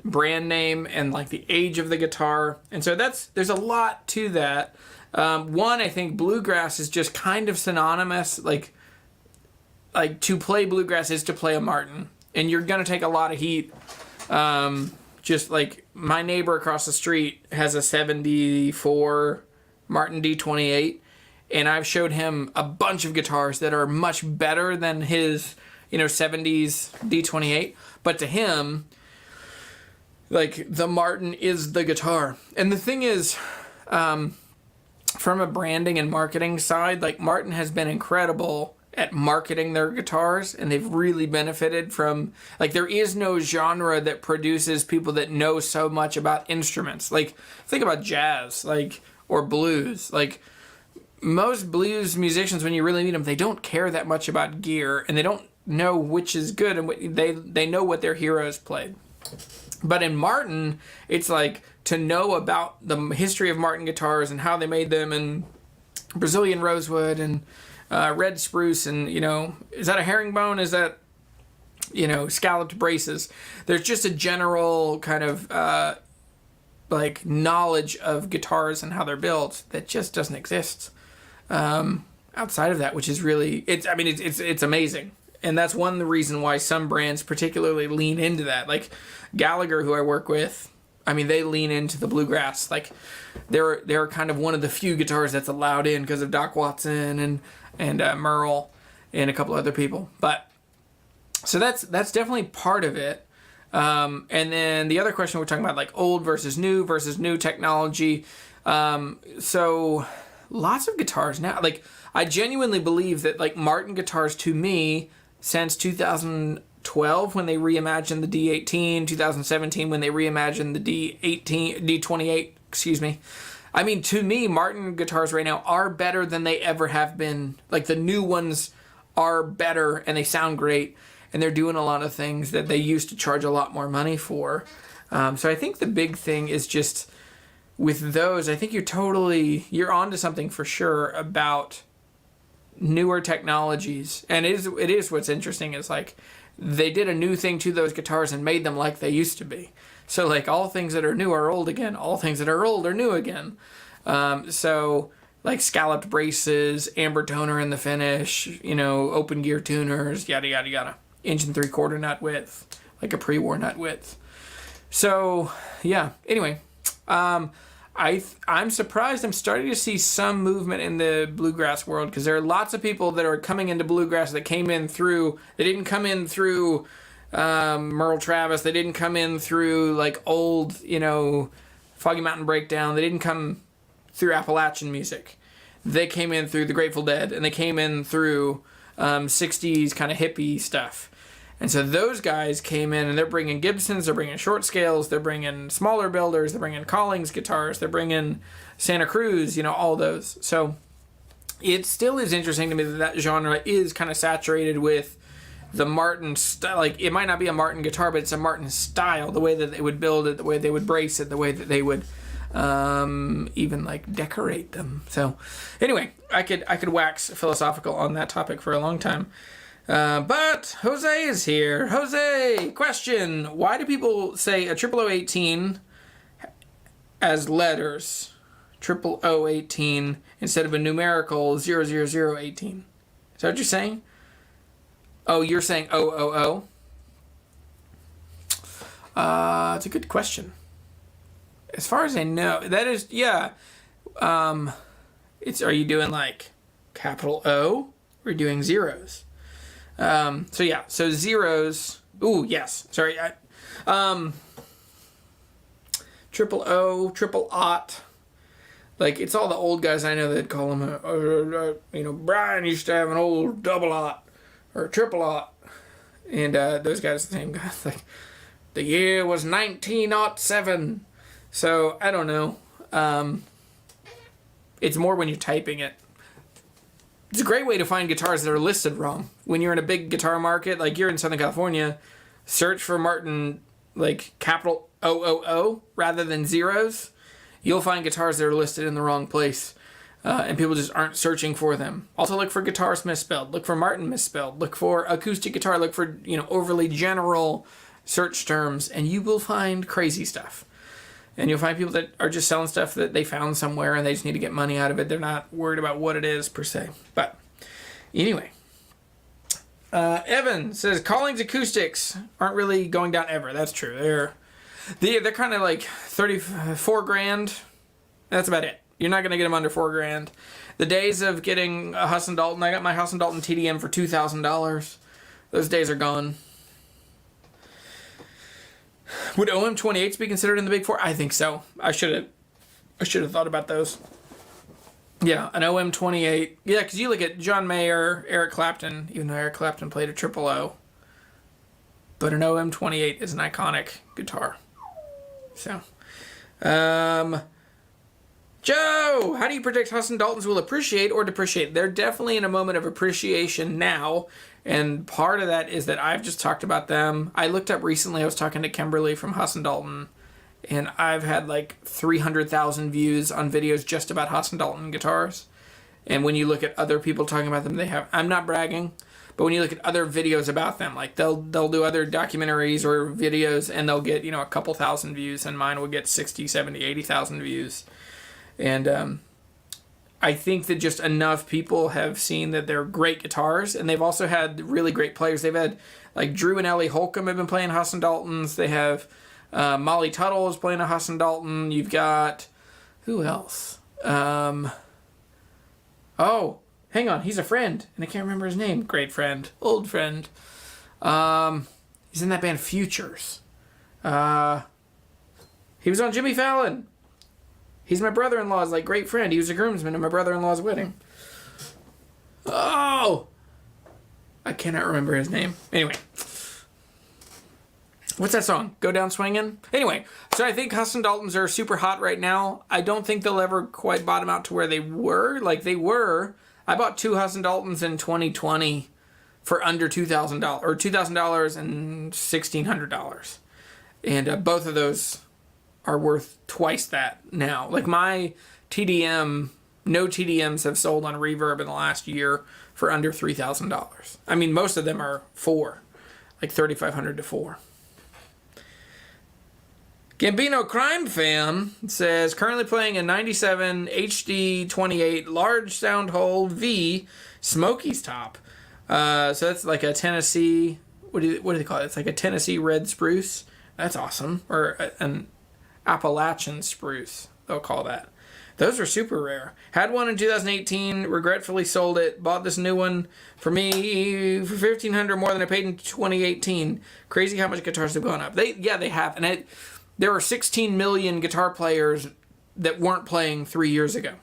brand name and like the age of the guitar. And so there's a lot to that. One, I think bluegrass is just kind of synonymous. Like to play bluegrass is to play a Martin, and you're gonna take a lot of heat. Just like my neighbor across the street has a 74 Martin D28, and I've showed him a bunch of guitars that are much better than his, 70s D28. But to him, like the Martin is the guitar. And the thing is, from a branding and marketing side, like Martin has been incredible at marketing their guitars, and they've really benefited from, like, there is no genre that produces people that know so much about instruments. Like, think about jazz, like, or blues. Like, most blues musicians, when you really meet them, they don't care that much about gear, and they don't know which is good, and they know what their heroes played. But in Martin, it's like to know about the history of Martin guitars and how they made them, and Brazilian rosewood and red spruce, and is that a herringbone? Is that scalloped braces? There's just a general kind of like knowledge of guitars and how they're built that just doesn't exist outside of that, which is really it's amazing. And that's one reason why some brands particularly lean into that. Like Gallagher, who I work with, they lean into the bluegrass. Like they're kind of one of the few guitars that's allowed in because of Doc Watson and Merle and a couple other people. But so that's definitely part of it. And then the other question, we're talking about like old versus new technology. So lots of guitars now. Like I genuinely believe that like Martin guitars, to me, since 2012 when they reimagined the D18, 2017 when they reimagined the D28, excuse me. To me, Martin guitars right now are better than they ever have been. Like, the new ones are better, and they sound great, and they're doing a lot of things that they used to charge a lot more money for. So I think the big thing is just, with those, I think you're onto something for sure about newer technologies. And it is what's interesting is, like, they did a new thing to those guitars and made them like they used to be. So, like, all things that are new are old again. All things that are old are new again. So, like, scalloped braces, amber toner in the finish, open gear tuners, yada, yada, yada. 1 3/4 nut width, like a pre-war nut width. So, yeah. Anyway, I'm surprised I'm starting to see some movement in the bluegrass world, because there are lots of people that are coming into bluegrass that they didn't come in through Merle Travis. They didn't come in through like old, Foggy Mountain Breakdown. They didn't come through Appalachian music. They came in through the Grateful Dead, and they came in through 60s kind of hippie stuff. And so those guys came in, and they're bringing Gibsons, they're bringing short scales, they're bringing smaller builders, they're bringing Collings guitars, they're bringing Santa Cruz, all those. So it still is interesting to me that genre is kind of saturated with the Martin style. Like, it might not be a Martin guitar, but it's a Martin style, the way that they would build it, the way they would brace it, the way that they would even like decorate them. So anyway, I could wax philosophical on that topic for a long time. But Jose is here. Jose, question: why do people say a 0018 as letters, 0018, instead of a numerical 00018? Is that what you're saying? Oh, you're saying 000? It's a good question. As far as I know, that is, yeah. Are you doing like capital O, or are you doing zeros? So zeros, Ooh, yes. Sorry. Triple O, triple aught. Like, it's all the old guys I know that call them, Brian used to have an old double aught or triple aught. And those guys are the same guys. Like, the year was 1907. So, I don't know. It's more when you're typing it. It's a great way to find guitars that are listed wrong. When you're in a big guitar market, like you're in Southern California, search for Martin, like capital O rather than zeros. You'll find guitars that are listed in the wrong place. And people just aren't searching for them. Also look for guitars misspelled. Look for Martin misspelled. Look for acoustic guitar. Look for, overly general search terms. And you will find crazy stuff. And you'll find people that are just selling stuff that they found somewhere and they just need to get money out of it. They're not worried about what it is, per se. But anyway. Evan says, Collings acoustics aren't really going down ever. That's true. They're kind of like 34 grand. That's about it. You're not going to get them under $4,000. The days of getting a Husson Dalton, I got my Husson Dalton TDM for $2,000. Those days are gone. Would OM28s be considered in the Big Four? I think so. I should have thought about those. Yeah, an OM28. Yeah, because you look at John Mayer, Eric Clapton, even though Eric Clapton played a triple O. But an OM28 is an iconic guitar. So, Joe, how do you predict Husson Daltons will appreciate or depreciate? They're definitely in a moment of appreciation now, and part of that is that I've just talked about them. I looked up recently, I was talking to Kimberly from Husson Dalton, and I've had like 300,000 views on videos just about Husson Dalton guitars. And when you look at other people talking about them, I'm not bragging, but when you look at other videos about them, like they'll do other documentaries or videos and they'll get, a couple thousand views, and mine will get 60, 70, 80,000 views. And I think that just enough people have seen that they're great guitars, and they've also had really great players. They've had, like, Drew and Ellie Holcomb have been playing Husson Daltons. They have Molly Tuttle is playing a Husson Dalton. You've got, who else? Oh, hang on, he's a friend, and I can't remember his name. Great friend, old friend. He's in that band Futures. He was on Jimmy Fallon. He's my brother-in-law's, great friend. He was a groomsman at my brother-in-law's wedding. Oh! I cannot remember his name. Anyway. What's that song? Go Down Swingin'? Anyway, so I think Husson Daltons are super hot right now. I don't think they'll ever quite bottom out to where they were. They were. I bought 2 Husson Daltons in 2020 for under $2,000. Or $2,000 and $1,600. And both of those are worth twice that now. My TDM, no TDMs have sold on Reverb in the last year for under $3,000. I mean, most of them are $4,000, $3,500 to $4,000. Gambino Crime Fan says, currently playing a 97 HD 28 large sound hole V Smokies top. So that's like a Tennessee, what do they call it? It's like a Tennessee red spruce. That's awesome. Or an Appalachian spruce, they'll call that. Those are super rare. Had one in 2018, regretfully sold it. Bought this new one for me for $1,500 more than I paid in 2018. Crazy how much guitars have gone up. They have. And there are 16 million guitar players that weren't playing 3 years ago.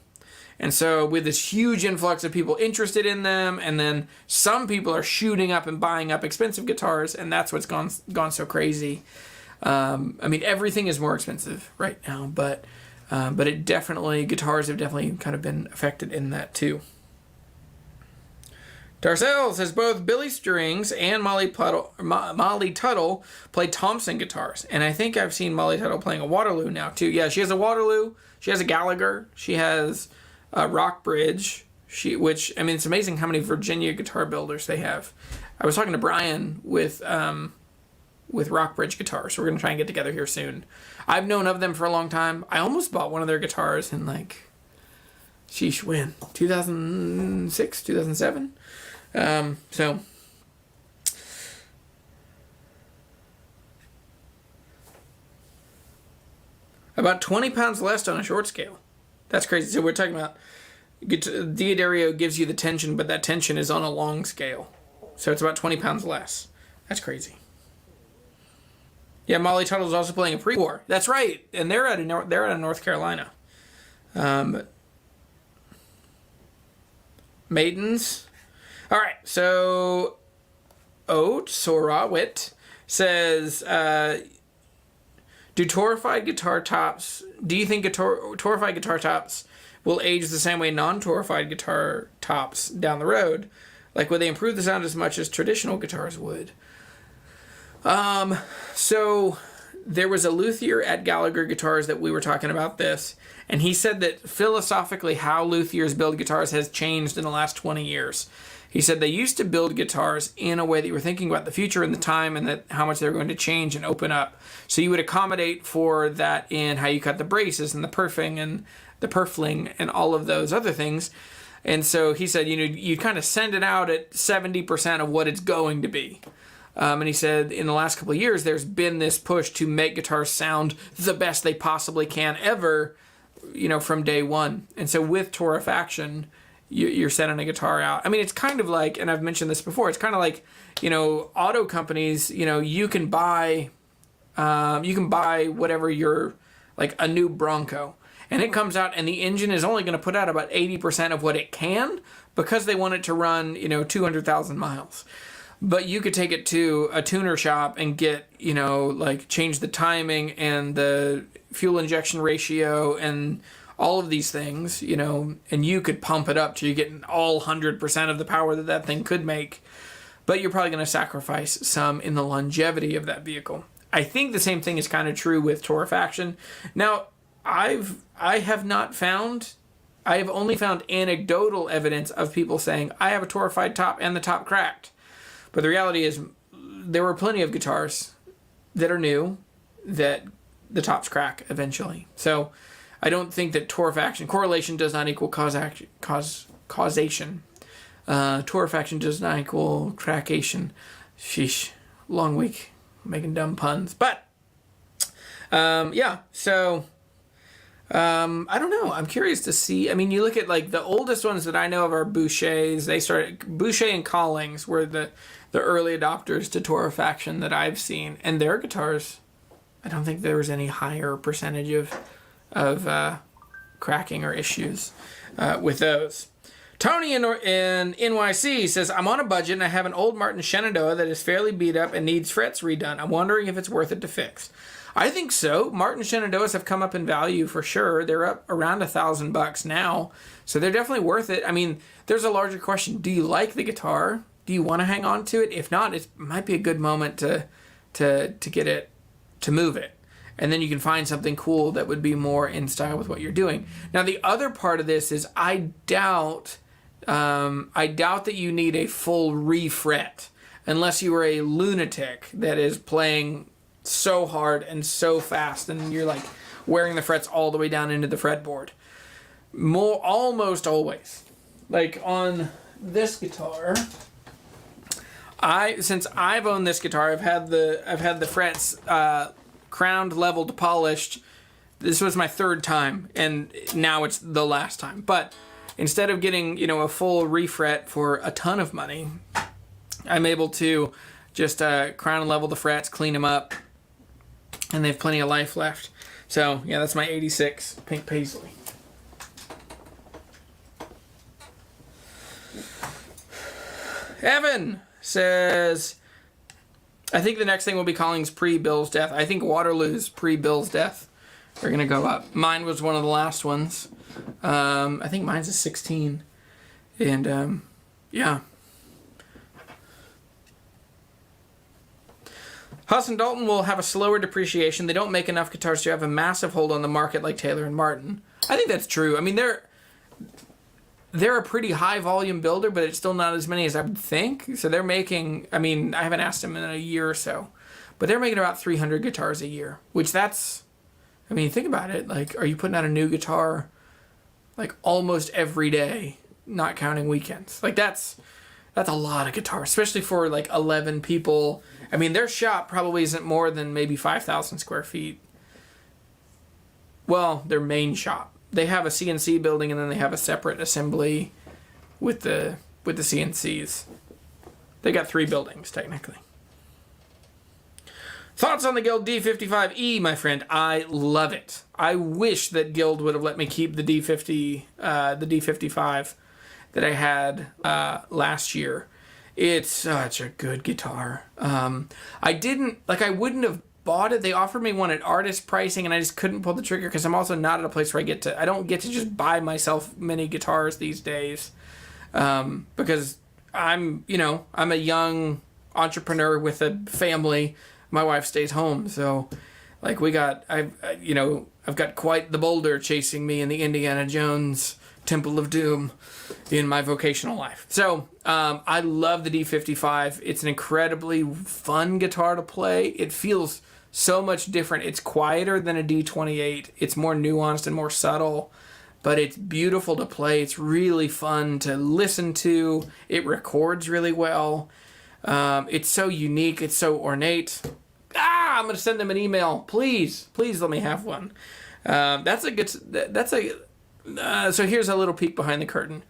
And so with this huge influx of people interested in them, and then some people are shooting up and buying up expensive guitars, and that's what's gone so crazy. I mean, everything is more expensive right now, but guitars have definitely kind of been affected in that too. Darcel says both Billy Strings and Molly Tuttle play Thompson guitars, and I think I've seen Molly Tuttle playing a Waterloo now too. Yeah, she has a Waterloo, she has a Gallagher, she has a Rockbridge, it's amazing how many Virginia guitar builders they have. I was talking to Brian with Rockbridge guitars, so we're going to try and get together here soon. I've known of them for a long time. I almost bought one of their guitars in when? 2006, 2007? So about 20 pounds less on a short scale. That's crazy. So we're talking about Diodario gives you the tension, but that tension is on a long scale. So it's about 20 pounds less. That's crazy. Yeah, Molly Tuttle's also playing a pre-war. That's right, and they're out of North Carolina. Maidens. All right, so Sorawit says, do you think torrified guitar tops will age the same way non-torrified guitar tops down the road? Like, would they improve the sound as much as traditional guitars would? So there was a luthier at Gallagher Guitars that we were talking about this, and he said that philosophically how luthiers build guitars has changed in the last 20 years. He said they used to build guitars in a way that you were thinking about the future and the time and that how much they were going to change and open up. So you would accommodate for that in how you cut the braces and the perfing and the purfling and all of those other things. And so he said, you kind of send it out at 70% of what it's going to be. And he said in the last couple of years, there's been this push to make guitars sound the best they possibly can ever, from day one. And so with torrifaction, you're sending a guitar out. I mean, it's kind of like, and I've mentioned this before, it's kind of like, auto companies, you can buy whatever like a new Bronco. And it comes out and the engine is only going to put out about 80% of what it can because they want it to run, 200,000 miles. But you could take it to a tuner shop and get, change the timing and the fuel injection ratio and all of these things, and you could pump it up till you're getting all 100% of the power that thing could make. But you're probably going to sacrifice some in the longevity of that vehicle. I think the same thing is kind of true with torrifaction. Now, I have only found anecdotal evidence of people saying, I have a torrified top and the top cracked. But the reality is there were plenty of guitars that are new that the tops crack eventually. So I don't think that correlation does not equal causation. Torrifaction does not equal crackation. Sheesh. Long week making dumb puns. But, so I don't know. I'm curious to see. I mean, you look at like the oldest ones that I know of are Boucher's. Boucher and Collings were the early adopters to torrifaction that I've seen, and their guitars, I don't think there was any higher percentage of cracking or issues with those. Tony in NYC says, I'm on a budget and I have an old Martin Shenandoah that is fairly beat up and needs frets redone. I'm wondering if it's worth it to fix. I think so. Martin Shenandoahs have come up in value for sure. They're up around $1,000 now, so they're definitely worth it. I mean, there's a larger question. Do you like the guitar? Do you want to hang on to it? If not, it might be a good moment to get it, to move it. And then you can find something cool that would be more in style with what you're doing. Now, the other part of this is I doubt that you need a full refret unless you are a lunatic that is playing so hard and so fast and you're like wearing the frets all the way down into the fretboard. Almost always. Like on this guitar, since I've owned this guitar, I've had the frets crowned, leveled, polished. This was my third time, and now it's the last time. But instead of getting, a full refret for a ton of money, I'm able to just crown and level the frets, clean them up, and they have plenty of life left. So, yeah, that's my 86 Pink Paisley. Evan says, I think the next thing will be Collings pre-Bill's death. I think Waterloo's pre-Bill's death are going to go up. Mine was one of the last ones. I think mine's a 16. And, yeah. Huss and Dalton will have a slower depreciation. They don't make enough guitars to have a massive hold on the market like Taylor and Martin. I think that's true. I mean, they're a pretty high volume builder, but it's still not as many as I would think. So they're making, I mean, I haven't asked them in a year or so, but they're making about 300 guitars a year, which think about it. Like, are you putting out a new guitar like almost every day, not counting weekends? Like that's a lot of guitars, especially for like 11 people. I mean, their shop probably isn't more than maybe 5,000 square feet. Well, their main shop. They have a CNC building, and then they have a separate assembly with the CNCs. They got 3 buildings, technically. Thoughts on the Guild D55E, my friend? I love it. I wish that Guild would have let me keep the D55 that I had last year. It's such a good guitar. I wouldn't have bought it. They offered me one at artist pricing, and I just couldn't pull the trigger because I'm also not at a place where I don't get to just buy myself many guitars these days, because I'm a young entrepreneur with a family. My wife stays home, so like I've got quite the boulder chasing me in the Indiana Jones Temple of Doom in my vocational life. So I love the D55. It's an incredibly fun guitar to play. It feels so much different. It's quieter than a D28. It's more nuanced and more subtle, but it's beautiful to play. It's really fun to listen to. It records really well. It's so unique. It's so ornate. I'm going to send them an email. Please let me have one. So here's a little peek behind the curtain.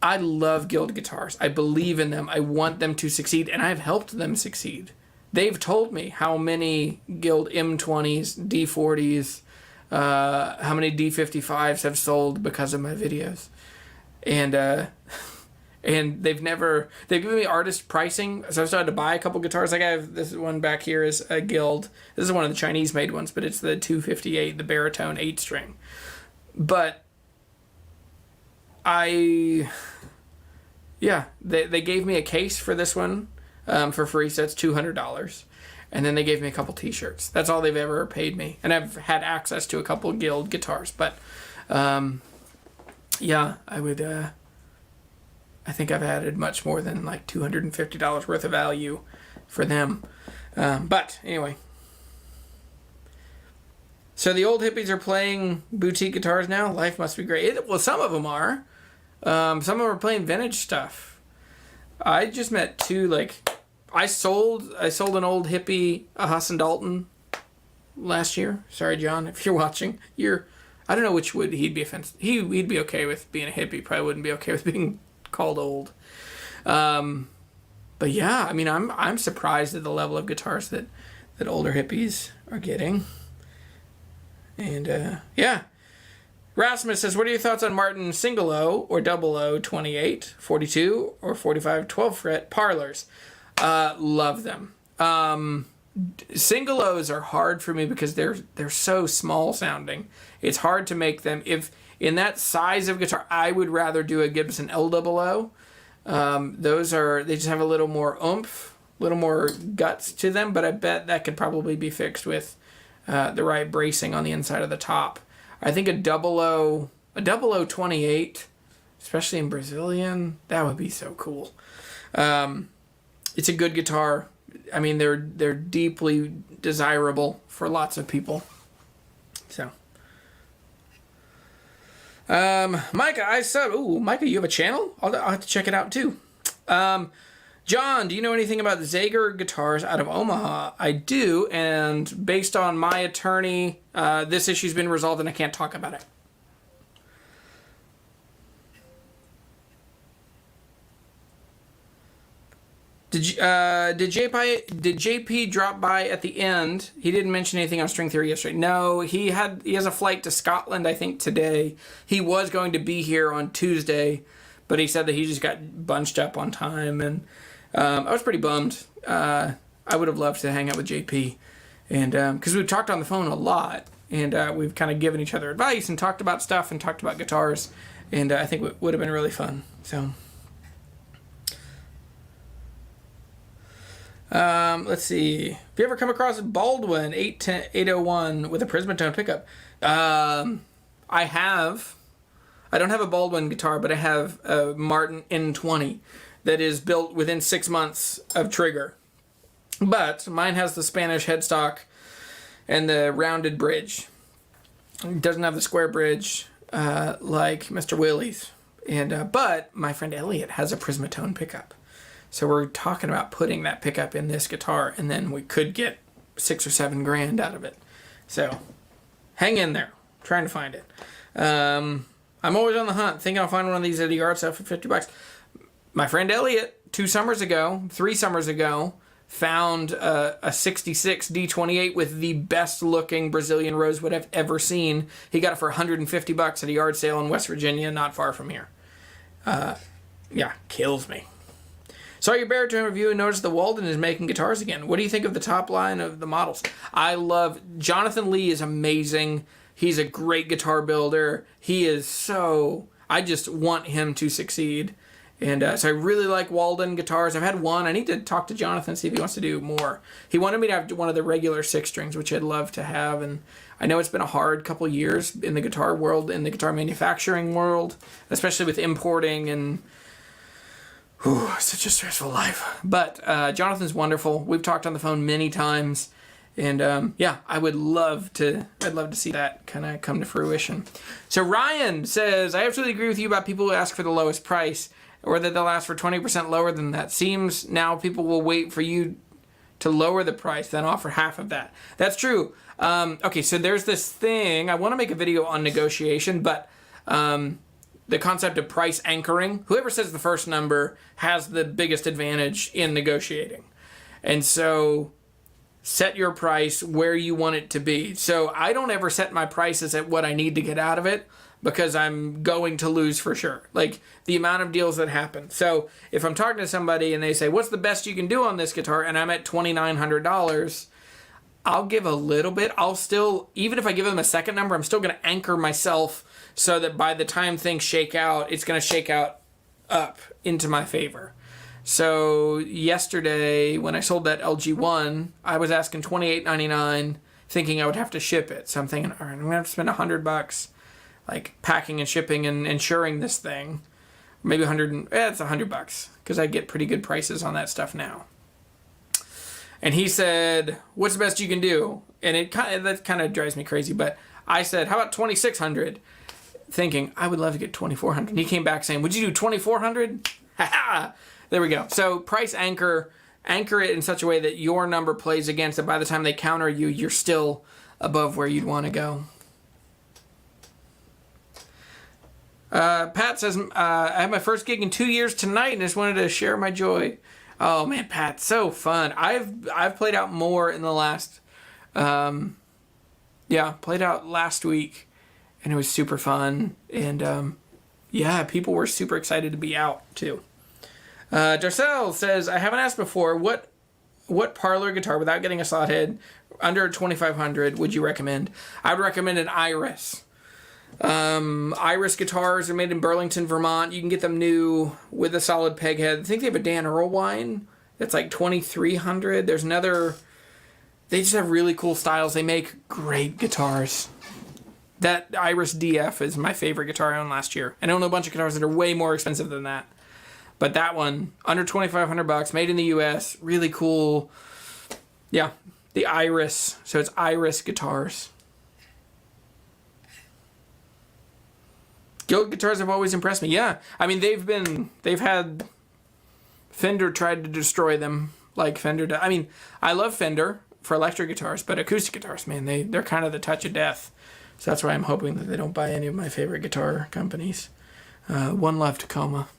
I love Guild guitars. I believe in them. I want them to succeed, and I've helped them succeed. They've told me how many Guild M20s, D40s, how many D55s have sold because of my videos. And they've given me artist pricing, so I started to buy a couple guitars. Like I have this one back here is a Guild. This is one of the Chinese made ones, but it's the 258, the baritone 8-string. But they gave me a case for this one for free, so it's $200. And then they gave me a couple t-shirts. That's all they've ever paid me. And I've had access to a couple Guild guitars. But, I think I've added much more than like $250 worth of value for them. But, anyway. So the old hippies are playing boutique guitars now? Life must be great. Well, some of them are. Some of them are playing vintage stuff. I just met two, I sold an old hippie, a Hassan Dalton, last year. Sorry, John, if you're watching. I don't know which would he'd be offensive. He'd be okay with being a hippie. Probably wouldn't be okay with being called old. But yeah, I mean, I'm surprised at the level of guitars that older hippies are getting. And Rasmus says, what are your thoughts on Martin single O or double O 28, 42, or 45 12 fret parlors? Love them. Single O's are hard for me because they're so small sounding. It's hard to make them. If in that size of guitar, I would rather do a Gibson LOO. They just have a little more oomph, a little more guts to them, but I bet that could probably be fixed with the right bracing on the inside of the top. I think a double O 28, especially in Brazilian, that would be so cool. It's a good guitar. I mean, they're deeply desirable for lots of people. So, Micah, Micah, you have a channel? I'll have to check it out too. John, do you know anything about Zager guitars out of Omaha? I do, and based on my attorney, this issue's been resolved and I can't talk about it. Did JP drop by at the end? He didn't mention anything on string theory yesterday. No, he has a flight to Scotland, I think, today. He was going to be here on Tuesday, but he said that he just got bunched up on time, and I was pretty bummed. I would have loved to hang out with JP, and because we've talked on the phone a lot, and we've kind of given each other advice and talked about stuff and talked about guitars, and I think it would have been really fun. So. Let's see. Have you ever come across a Baldwin 801 with a Primetone pickup? I have. I don't have a Baldwin guitar, but I have a Martin N20 that is built within 6 months of trigger. But mine has the Spanish headstock and the rounded bridge. It doesn't have the square bridge like Mr. Willie's. But my friend Elliot has a Primetone pickup. So we're talking about putting that pickup in this guitar, and then we could get $6 or $7 out of it. So hang in there. I'm trying to find it. I'm always on the hunt, thinking I'll find one of these at a yard sale for $50. My friend Elliot, 3 summers ago, found a 66 D28 with the best looking Brazilian rosewood I've ever seen. He got it for $150 at a yard sale in West Virginia, not far from here. Yeah, kills me. Saw your baritone review and noticed the Walden is making guitars again. What do you think of the top line of the models? I love... Jonathan Lee is amazing. He's a great guitar builder. He is so... I just want him to succeed. And so I really like Walden guitars. I've had one. I need to talk to Jonathan, see if he wants to do more. He wanted me to have one of the regular 6-strings, which I'd love to have. And I know it's been a hard couple years in the guitar world, in the guitar manufacturing world, especially with importing and... such a stressful life. But Jonathan's wonderful. We've talked on the phone many times. And yeah, I'd love to see that kind of come to fruition. So Ryan says, I absolutely agree with you about people who ask for the lowest price, or that they'll ask for 20% lower than that. Seems now people will wait for you to lower the price, then offer half of that. That's true. Okay, so there's this thing. I want to make a video on negotiation, but... the concept of price anchoring. Whoever says the first number has the biggest advantage in negotiating. And so set your price where you want it to be. So I don't ever set my prices at what I need to get out of it, because I'm going to lose for sure. Like the amount of deals that happen. So if I'm talking to somebody and they say, what's the best you can do on this guitar? And I'm at $2,900, I'll give a little bit. I'll still, even if I give them a second number, I'm still going to anchor myself so that by the time things shake out, it's going to shake out up into my favor. So yesterday, when I sold that LG1, I was asking $28.99, thinking I would have to ship it. So I'm thinking, all right, I'm going to have to spend $100, like packing and shipping and insuring this thing. Maybe it's $100, because I get pretty good prices on that stuff now. And he said, what's the best you can do? And that kind of drives me crazy, but I said, how about $2,600? Thinking, I would love to get $2,400. And he came back saying, would you do $2,400? Ha! There we go. So price anchor it in such a way that your number plays against it. By the time they counter you, you're still above where you'd want to go. Pat says, I had my first gig in 2 years tonight and just wanted to share my joy. Oh man, Pat, so fun. I've played out more in the last, played out last week, and it was super fun. And people were super excited to be out too. Darcel says, I haven't asked before, what parlor guitar without getting a slot head under $2,500 would you recommend? I would recommend an Iris. Iris guitars are made in Burlington, Vermont. You can get them new with a solid peg head. I think they have a Dan Erlewine that's like $2,300. There's another. They just have really cool styles. They make great guitars. That Iris DF is my favorite guitar I owned last year. I own a bunch of guitars that are way more expensive than that, but that one under $2,500, made in the U.S. Really cool. Yeah, the Iris. So it's Iris guitars. Guild guitars have always impressed me. Yeah, I mean they've had Fender tried to destroy them like Fender does. I mean, I love Fender for electric guitars, but acoustic guitars, man, they're kind of the touch of death. So that's why I'm hoping that they don't buy any of my favorite guitar companies. One Love Tacoma.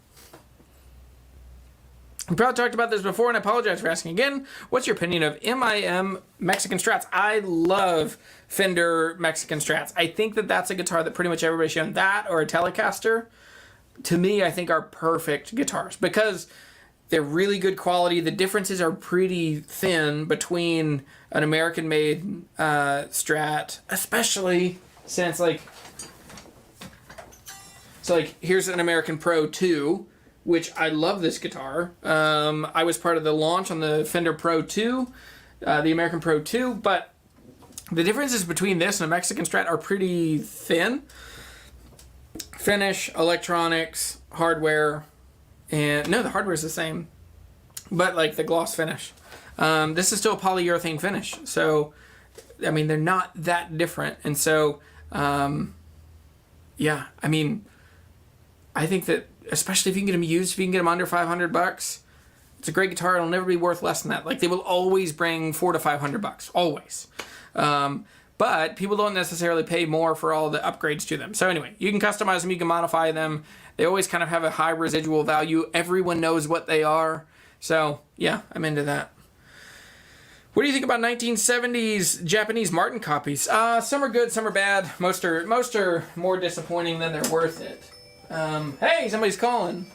We probably talked about this before, and I apologize for asking again. What's your opinion of MIM Mexican Strats? I love Fender Mexican Strats. I think that that's a guitar that pretty much everybody's shown. That or a Telecaster, to me, I think are perfect guitars because they're really good quality. The differences are pretty thin between an American-made Strat, especially since, here's an American Pro 2, which I love this guitar. I was part of the launch on the Fender Pro 2, the American Pro 2, but the differences between this and a Mexican Strat are pretty thin. Finish, electronics, hardware, and no, the hardware is the same, but like the gloss finish. This is still a polyurethane finish, so I mean they're not that different, and so I mean I think that especially if you can get them used, if you can get them under $500, it's a great guitar. It'll never be worth less than that. Like they will always bring $400 to $500, always. But people don't necessarily pay more for all the upgrades to them. So anyway, you can customize them, you can modify them. They always kind of have a high residual value. Everyone knows what they are. So yeah, I'm into that. What do you think about 1970s Japanese Martin copies? Some are good, some are bad. Most are more disappointing than they're worth it. Hey, somebody's calling.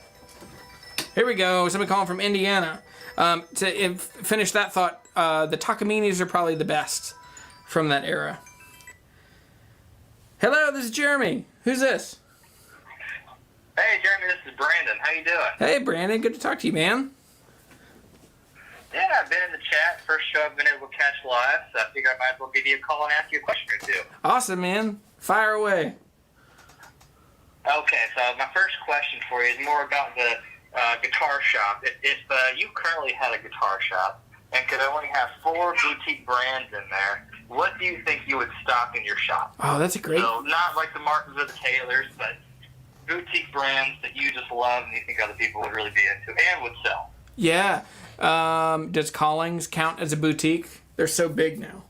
Here we go. Somebody calling from Indiana. To finish that thought, the Takaminis are probably the best from that era. Hello, this is Jeremy. Who's this? Hey, Jeremy, this is Brandon. How you doing? Hey, Brandon. Good to talk to you, man. Yeah, I've been in the chat. First show I've been able to catch live, so I figured I might as well give you a call and ask you a question or two. Awesome, man. Fire away. Okay, so my first question for you is more about the guitar shop. If you currently had a guitar shop and could only have 4 boutique brands in there, what do you think you would stock in your shop? Oh, that's a great... So not like the Martins or the Taylors, but boutique brands that you just love and you think other people would really be into and would sell. Yeah. Does Collings count as a boutique? They're so big now.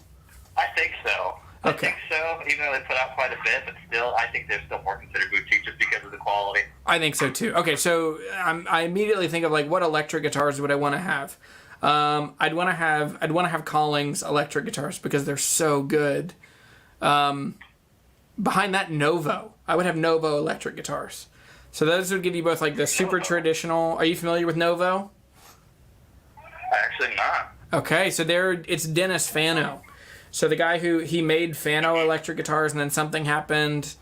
I think so. Okay. I think so, even though they put out quite a bit, but still, I think they're still more considered boutique just because of the quality. I think so too. Okay, so I immediately think of like what electric guitars would I want to have? I'd want to have Collings electric guitars because they're so good. Behind that, Novo. I would have Novo electric guitars. So those would give you both like the super traditional. Are you familiar with Novo? Actually not. Okay, so it's Dennis Fano. So the guy he made Fano electric guitars, and then something happened.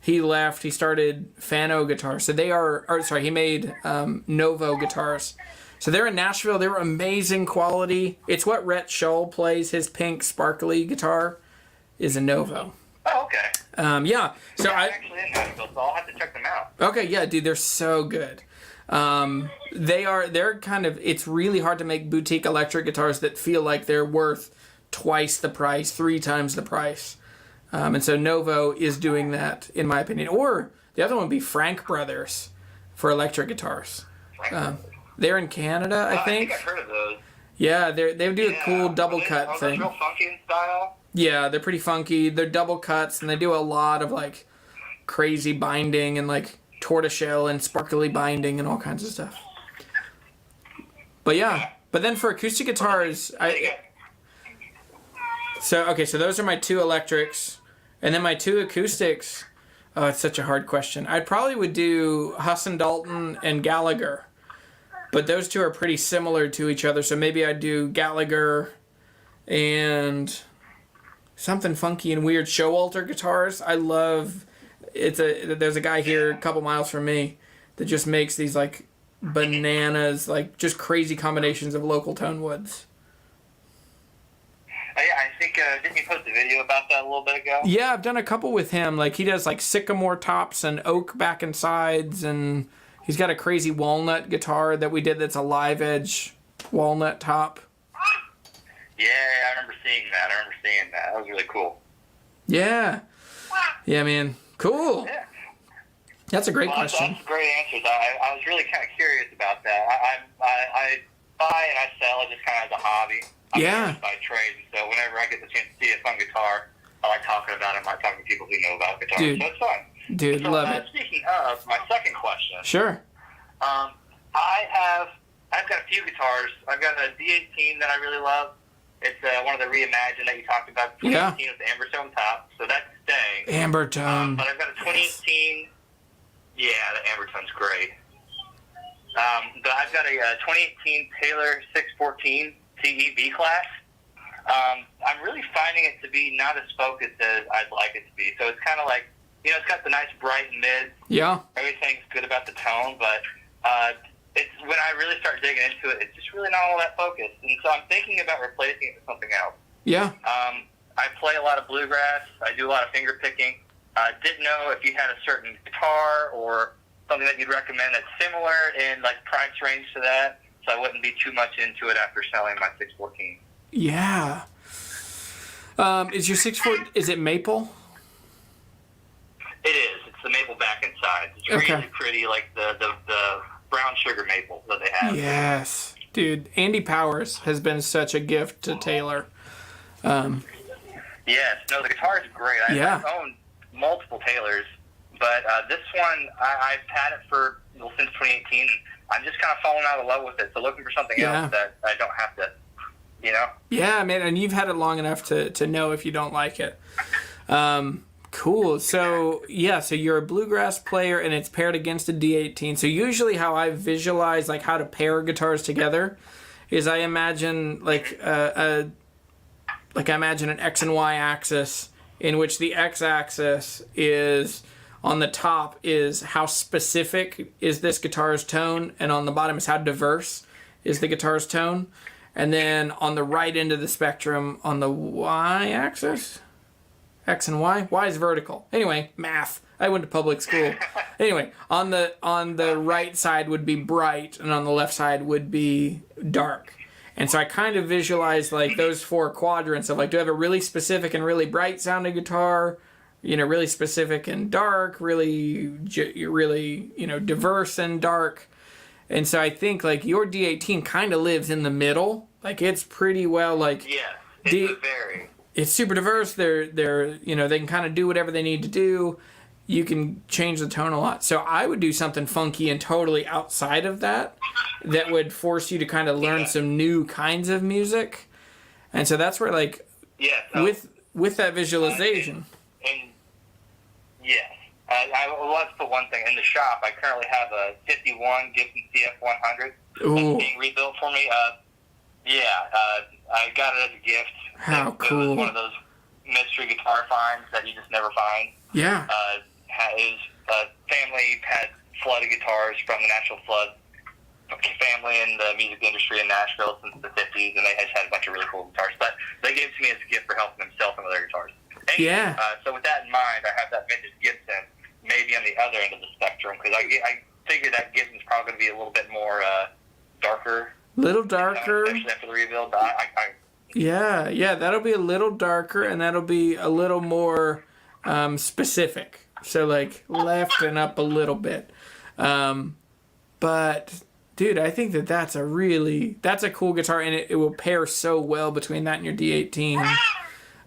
He left. He started Fano guitars. So he made Novo guitars. So they're in Nashville. They were amazing quality. It's what Rhett Shull plays. His pink sparkly guitar is a Novo. Oh, okay. Yeah. So I'm actually in Nashville, so I'll have to check them out. Okay, yeah, dude, they're so good. They're kind of, it's really hard to make boutique electric guitars that feel like they're worth twice the price, 3 times the price. And so Novo is doing that, in my opinion. Or the other one would be Frank Brothers for electric guitars. They're in Canada, I think. I think I've heard of those. Yeah, they do a cool double cut thing. Real funky in style? Yeah, they're pretty funky. They're double cuts, and they do a lot of like crazy binding and like tortoiseshell and sparkly binding and all kinds of stuff. But yeah, but then for acoustic guitars, so those are my 2 electrics, and then my 2 acoustics. Oh, it's such a hard question. I probably would do Husson Dalton and Gallagher, but those 2 are pretty similar to each other. So maybe I'd do Gallagher and something funky and weird. Showalter guitars. I love. There's a guy here a couple miles from me that just makes these like bananas, like just crazy combinations of local tone woods. Yeah, I think didn't you post a video about that a little bit ago? Yeah, I've done a couple with him. Like he does like sycamore tops and oak back and sides, and he's got a crazy walnut guitar that we did that's a live edge walnut top. Yeah, I remember seeing that. That was really cool. Yeah, man. Cool. Yeah. That's a great question. That's great answers. I was really kind of curious about that. I buy and I sell just kind of as a hobby. I'm by trade, and so whenever I get the chance to see a fun guitar, I like talking about it. I like talking to people who know about guitars. Dude. So it's fun. Dude, so, love it. Speaking of, my second question. Sure. I've got a few guitars. I've got a D18 that I really love. It's one of the reimagined that you talked about. 2018 with the Ambertone top, so that's staying. Ambertone. But I've got a 2018. Yeah, the Ambertone's great. But I've got a 2018 Taylor 614 CE V class. I'm really finding it to be not as focused as I'd like it to be. So it's kind of like, it's got the nice bright mid. Yeah. Everything's good about the tone, but it's when I really start digging into it, it's just really not all that focused. And so I'm thinking about replacing it with something else. Yeah. I play a lot of bluegrass. I do a lot of finger picking. Didn't know if you had a certain guitar or something that you'd recommend that's similar in like price range to that, so I wouldn't be too much into it after selling my 614. Yeah. Is your 614, is it maple? It is. It's the maple back and sides. It's really pretty, like the brown sugar maple that they have. Yes. Dude, Andy Powers has been such a gift to Taylor. Yes. No, the guitar is great. I own multiple Taylors, but this one, I've had it since 2018. I'm just kind of falling out of love with it. So looking for something else that I don't have to, Yeah, man, and you've had it long enough to know if you don't like it. Cool. So, yeah, so you're a bluegrass player, and it's paired against a D18. So usually how I visualize, like, how to pair guitars together is I imagine, I imagine an X and Y axis in which the X axis is, on the top is how specific is this guitar's tone, and on the bottom is how diverse is the guitar's tone. And then on the right end of the spectrum, on the Y axis, X and Y is vertical. Anyway, math. I went to public school. Anyway, on the right side would be bright, and on the left side would be dark. And so I kind of visualize like those 4 quadrants of like, do I have a really specific and really bright sounding guitar, really specific and dark, really, diverse and dark. And so I think like your D18 kind of lives in the middle. Like it's pretty well like. Yeah, it's It's super diverse. They're they can kind of do whatever they need to do. You can change the tone a lot. So I would do something funky and totally outside of that would force you to kind of learn some new kinds of music. And so that's where like with that visualization. And yes, let's put one thing in the shop. I currently have a '51 Gibson CF100 that's being rebuilt for me. I got it as a gift. How cool! It was one of those mystery guitar finds that you just never find. Yeah. His family had flooded guitars from the National Flood family in the music industry in Nashville since the 50s, and they just had a bunch of really cool guitars. But they gave it to me as a gift for helping themselves with their guitars. Anyway, so with that in mind, I have that vintage Gibson maybe on the other end of the spectrum, because I figure that Gibson's probably going to be a little bit more darker. Little darker. Especially after the rebuild. Yeah, that'll be a little darker, and that'll be a little more specific. So, like, left and up a little bit. But, dude, I think that's a cool guitar, and it will pair so well between that and your D18.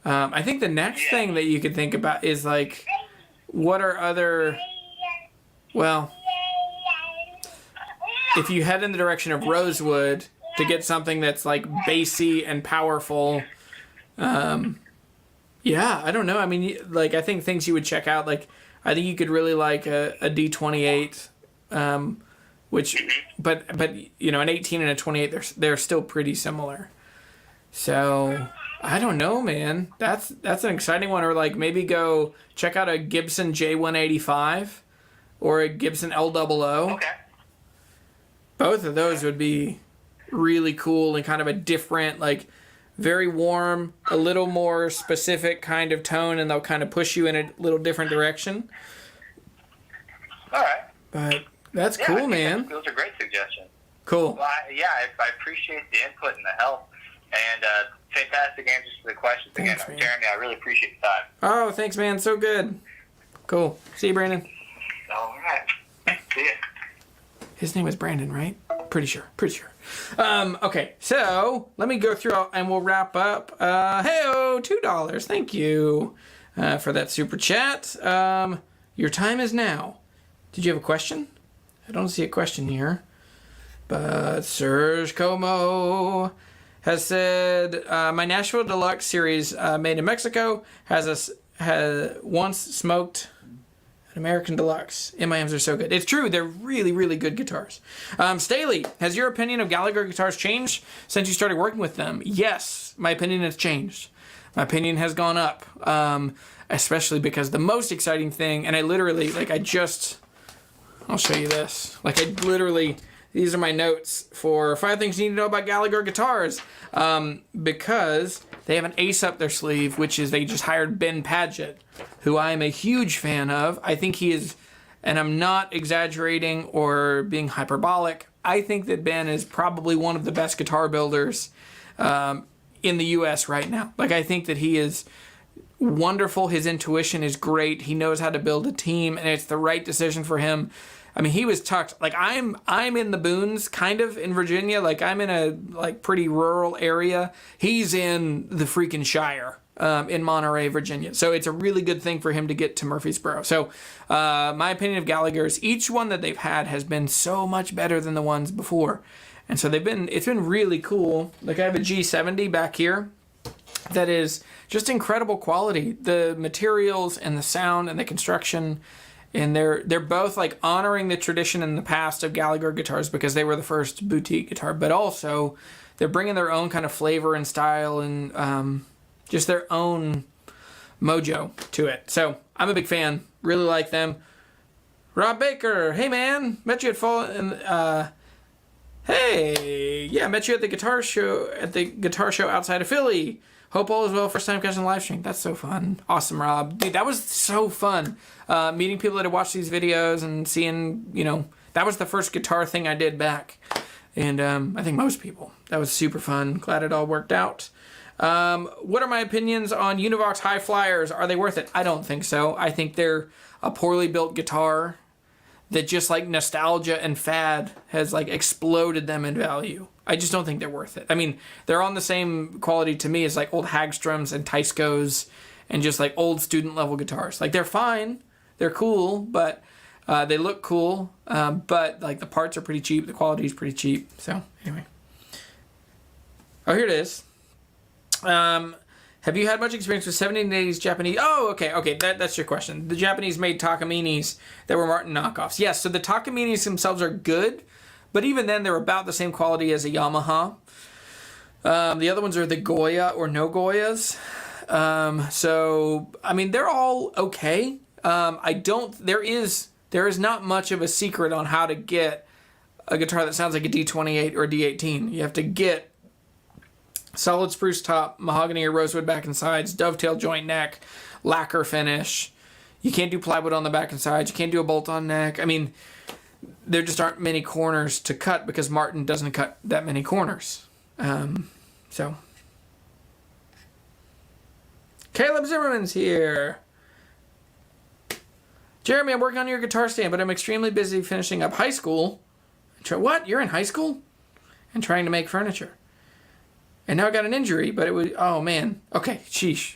I think the next thing that you could think about is, like, what are other... Well, if you head in the direction of rosewood to get something that's like bassy and powerful, I don't know. I mean, like I think things you would check out, like I think you could really like a D28, but an 18 and a 28, they're still pretty similar. So I don't know, man. That's an exciting one. Or like maybe go check out a Gibson J185 or a Gibson LOO. Okay. Both of those would be really cool and kind of a different, like, very warm, a little more specific kind of tone, and they'll kind of push you in a little different direction. All right. But that's cool, man. Those are great suggestions. Cool. Well, I appreciate the input and the help, and fantastic answers to the questions. Thanks, again, man. Jeremy, I really appreciate the time. Oh, thanks, man. So good. Cool. See you, Brandon. All right. See ya. His name is Brandon, right? Pretty sure. Okay, so let me go through and we'll wrap up. Hey-oh, $2. Thank you for that super chat. Your time is now. Did you have a question? I don't see a question here. But Serge Como has said, my Nashville Deluxe series made in Mexico has once smoked an American Deluxe. MIMs are so good. It's true. They're really, really good guitars. Staley, has your opinion of Gallagher guitars changed since you started working with them? Yes, my opinion has changed. My opinion has gone up. Especially because the most exciting thing, and I literally, I'll show you this. These are my notes for 5 things you need to know about Gallagher guitars. Because they have an ace up their sleeve, which is they just hired Ben Padgett, who I am a huge fan of. I think he is, and I'm not exaggerating or being hyperbolic, I think that Ben is probably one of the best guitar builders in the U.S. right now. Like, I think that he is wonderful. His intuition is great. He knows how to build a team, and it's the right decision for him. I mean, he was tucked. Like, I'm in the boons, kind of, in Virginia. Like, I'm in a, pretty rural area. He's in the freaking Shire, in Monterey, Virginia. So it's a really good thing for him to get to Murfreesboro. So, my opinion of Gallagher's, each one that they've had has been so much better than the ones before. And so it's been really cool. Like I have a G70 back here that is just incredible quality. The materials and the sound and the construction, and they're both like honoring the tradition in the past of Gallagher guitars because they were the first boutique guitar, but also they're bringing their own kind of flavor and style and just their own mojo to it. So I'm a big fan. Really like them. Rob Baker, hey man, met you at Fall and hey, yeah, met you at the guitar show outside of Philly. Hope all is well. First time catching the live stream. That's so fun. Awesome, Rob. Dude, that was so fun. Meeting people that had watched these videos and seeing, that was the first guitar thing I did back. And I think most people. That was super fun. Glad it all worked out. What are my opinions on Univox High Flyers? Are they worth it? I don't think so. I think they're a poorly built guitar that just like nostalgia and fad has like exploded them in value. I just don't think they're worth it. I mean, they're on the same quality to me as like old Hagstroms and Tyscos and just like old student level guitars. Like they're fine, they're cool, but they look cool, but like the parts are pretty cheap, the quality is pretty cheap. So anyway, oh, here it is. Have you had much experience with 70s and 80s Japanese? Oh, okay, that's your question. The Japanese made Takaminis that were Martin knockoffs. Yes, so the Takaminis themselves are good, but even then they're about the same quality as a Yamaha. The other ones are the Goya or no Goyas. So, I mean, they're all okay. There is not much of a secret on how to get a guitar that sounds like a D28 or a D18. You have to get solid spruce top, mahogany or rosewood back and sides, dovetail joint neck, lacquer finish. You can't do plywood on the back and sides. You can't do a bolt-on neck. I mean, there just aren't many corners to cut because Martin doesn't cut that many corners. So, Caleb Zimmerman's here. Jeremy, I'm working on your guitar stand, but I'm extremely busy finishing up high school. What? You're in high school? And trying to make furniture. And now I got an injury, but it was, oh man. Okay, sheesh.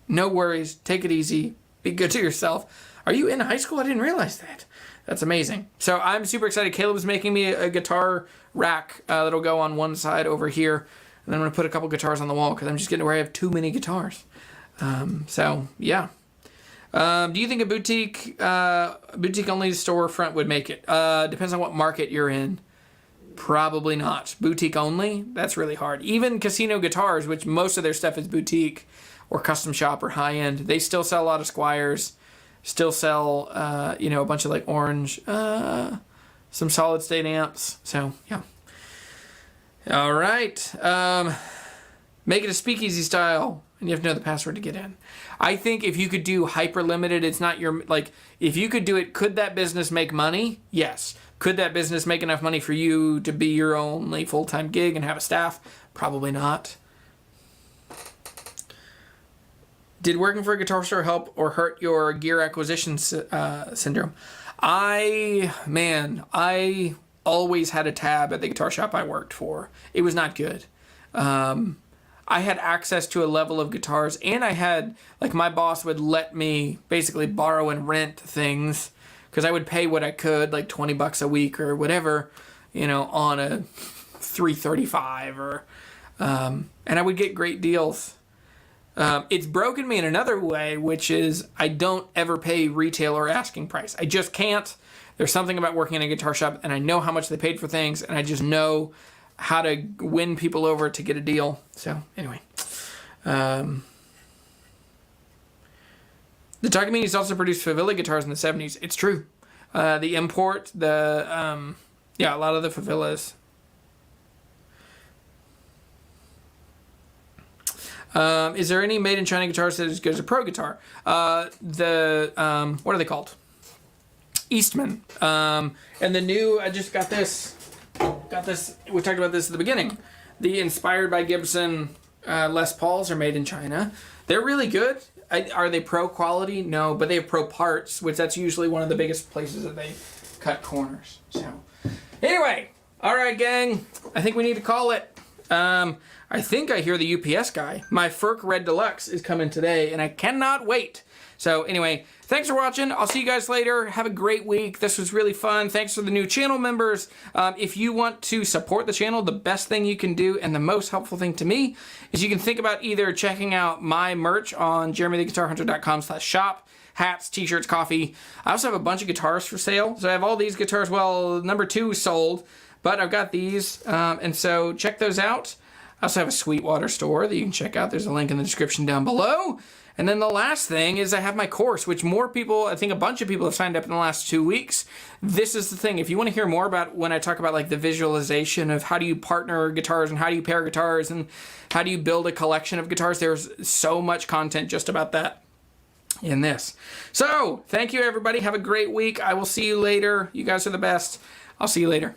No worries. Take it easy. Be good to yourself. Are you in high school? I didn't realize that. That's amazing. So I'm super excited. Caleb's making me a guitar rack that'll go on one side over here. And then I'm going to put a couple guitars on the wall because I'm just getting to where I have too many guitars. So, yeah. Do you think a boutique only storefront would make it? Depends on what market you're in. Probably not. Boutique only? That's really hard. Even Casino Guitars, which most of their stuff is boutique or custom shop or high-end, they still sell a lot of Squires, still sell, a bunch of like Orange, some solid-state amps. So, yeah. All right. Make it a speakeasy style, and you have to know the password to get in. I think if you could do hyper-limited, it's not your, like, if you could do it, could that business make money? Yes. Could that business make enough money for you to be your only full-time gig and have a staff? Probably not. Did working for a guitar store help or hurt your gear acquisition syndrome? I always had a tab at the guitar shop I worked for. It was not good. I had access to a level of guitars, and I had, like, my boss would let me basically borrow and rent things because I would pay what I could, like $20 a week or whatever, on a 335 or, and I would get great deals. It's broken me in another way, which is I don't ever pay retail or asking price. I just can't. There's something about working in a guitar shop, and I know how much they paid for things, and I just know how to win people over to get a deal. So, anyway. The Takaminis also produced Favilla guitars in the 70s. It's true. The import, a lot of the Favillas. Is there any made in China guitars that is as good as a pro guitar? What are they called? Eastman. And the new, I just got this. We talked about this at the beginning. The inspired by Gibson Les Pauls are made in China. They're really good. Are they pro quality? No, but they have pro parts, which that's usually one of the biggest places that they cut corners. So, anyway, all right, gang. I think we need to call it. I think I hear the UPS guy. My FERC Red Deluxe is coming today, and I cannot wait. So anyway, thanks for watching. I'll see you guys later. Have a great week. This was really fun. Thanks for the new channel members. If you want to support the channel, the best thing you can do and the most helpful thing to me is you can think about either checking out my merch on jeremytheguitarhunter.com/shop. Hats, t-shirts, coffee. I also have a bunch of guitars for sale. So I have all these guitars. Well, number 2 sold, but I've got these. And so check those out. I also have a Sweetwater store that you can check out. There's a link in the description down below. And then the last thing is I have my course, which more people, I think a bunch of people have signed up in the last 2 weeks. This is the thing. If you want to hear more about when I talk about like the visualization of how do you partner guitars and how do you pair guitars and how do you build a collection of guitars, there's so much content just about that in this. So thank you, everybody. Have a great week. I will see you later. You guys are the best. I'll see you later.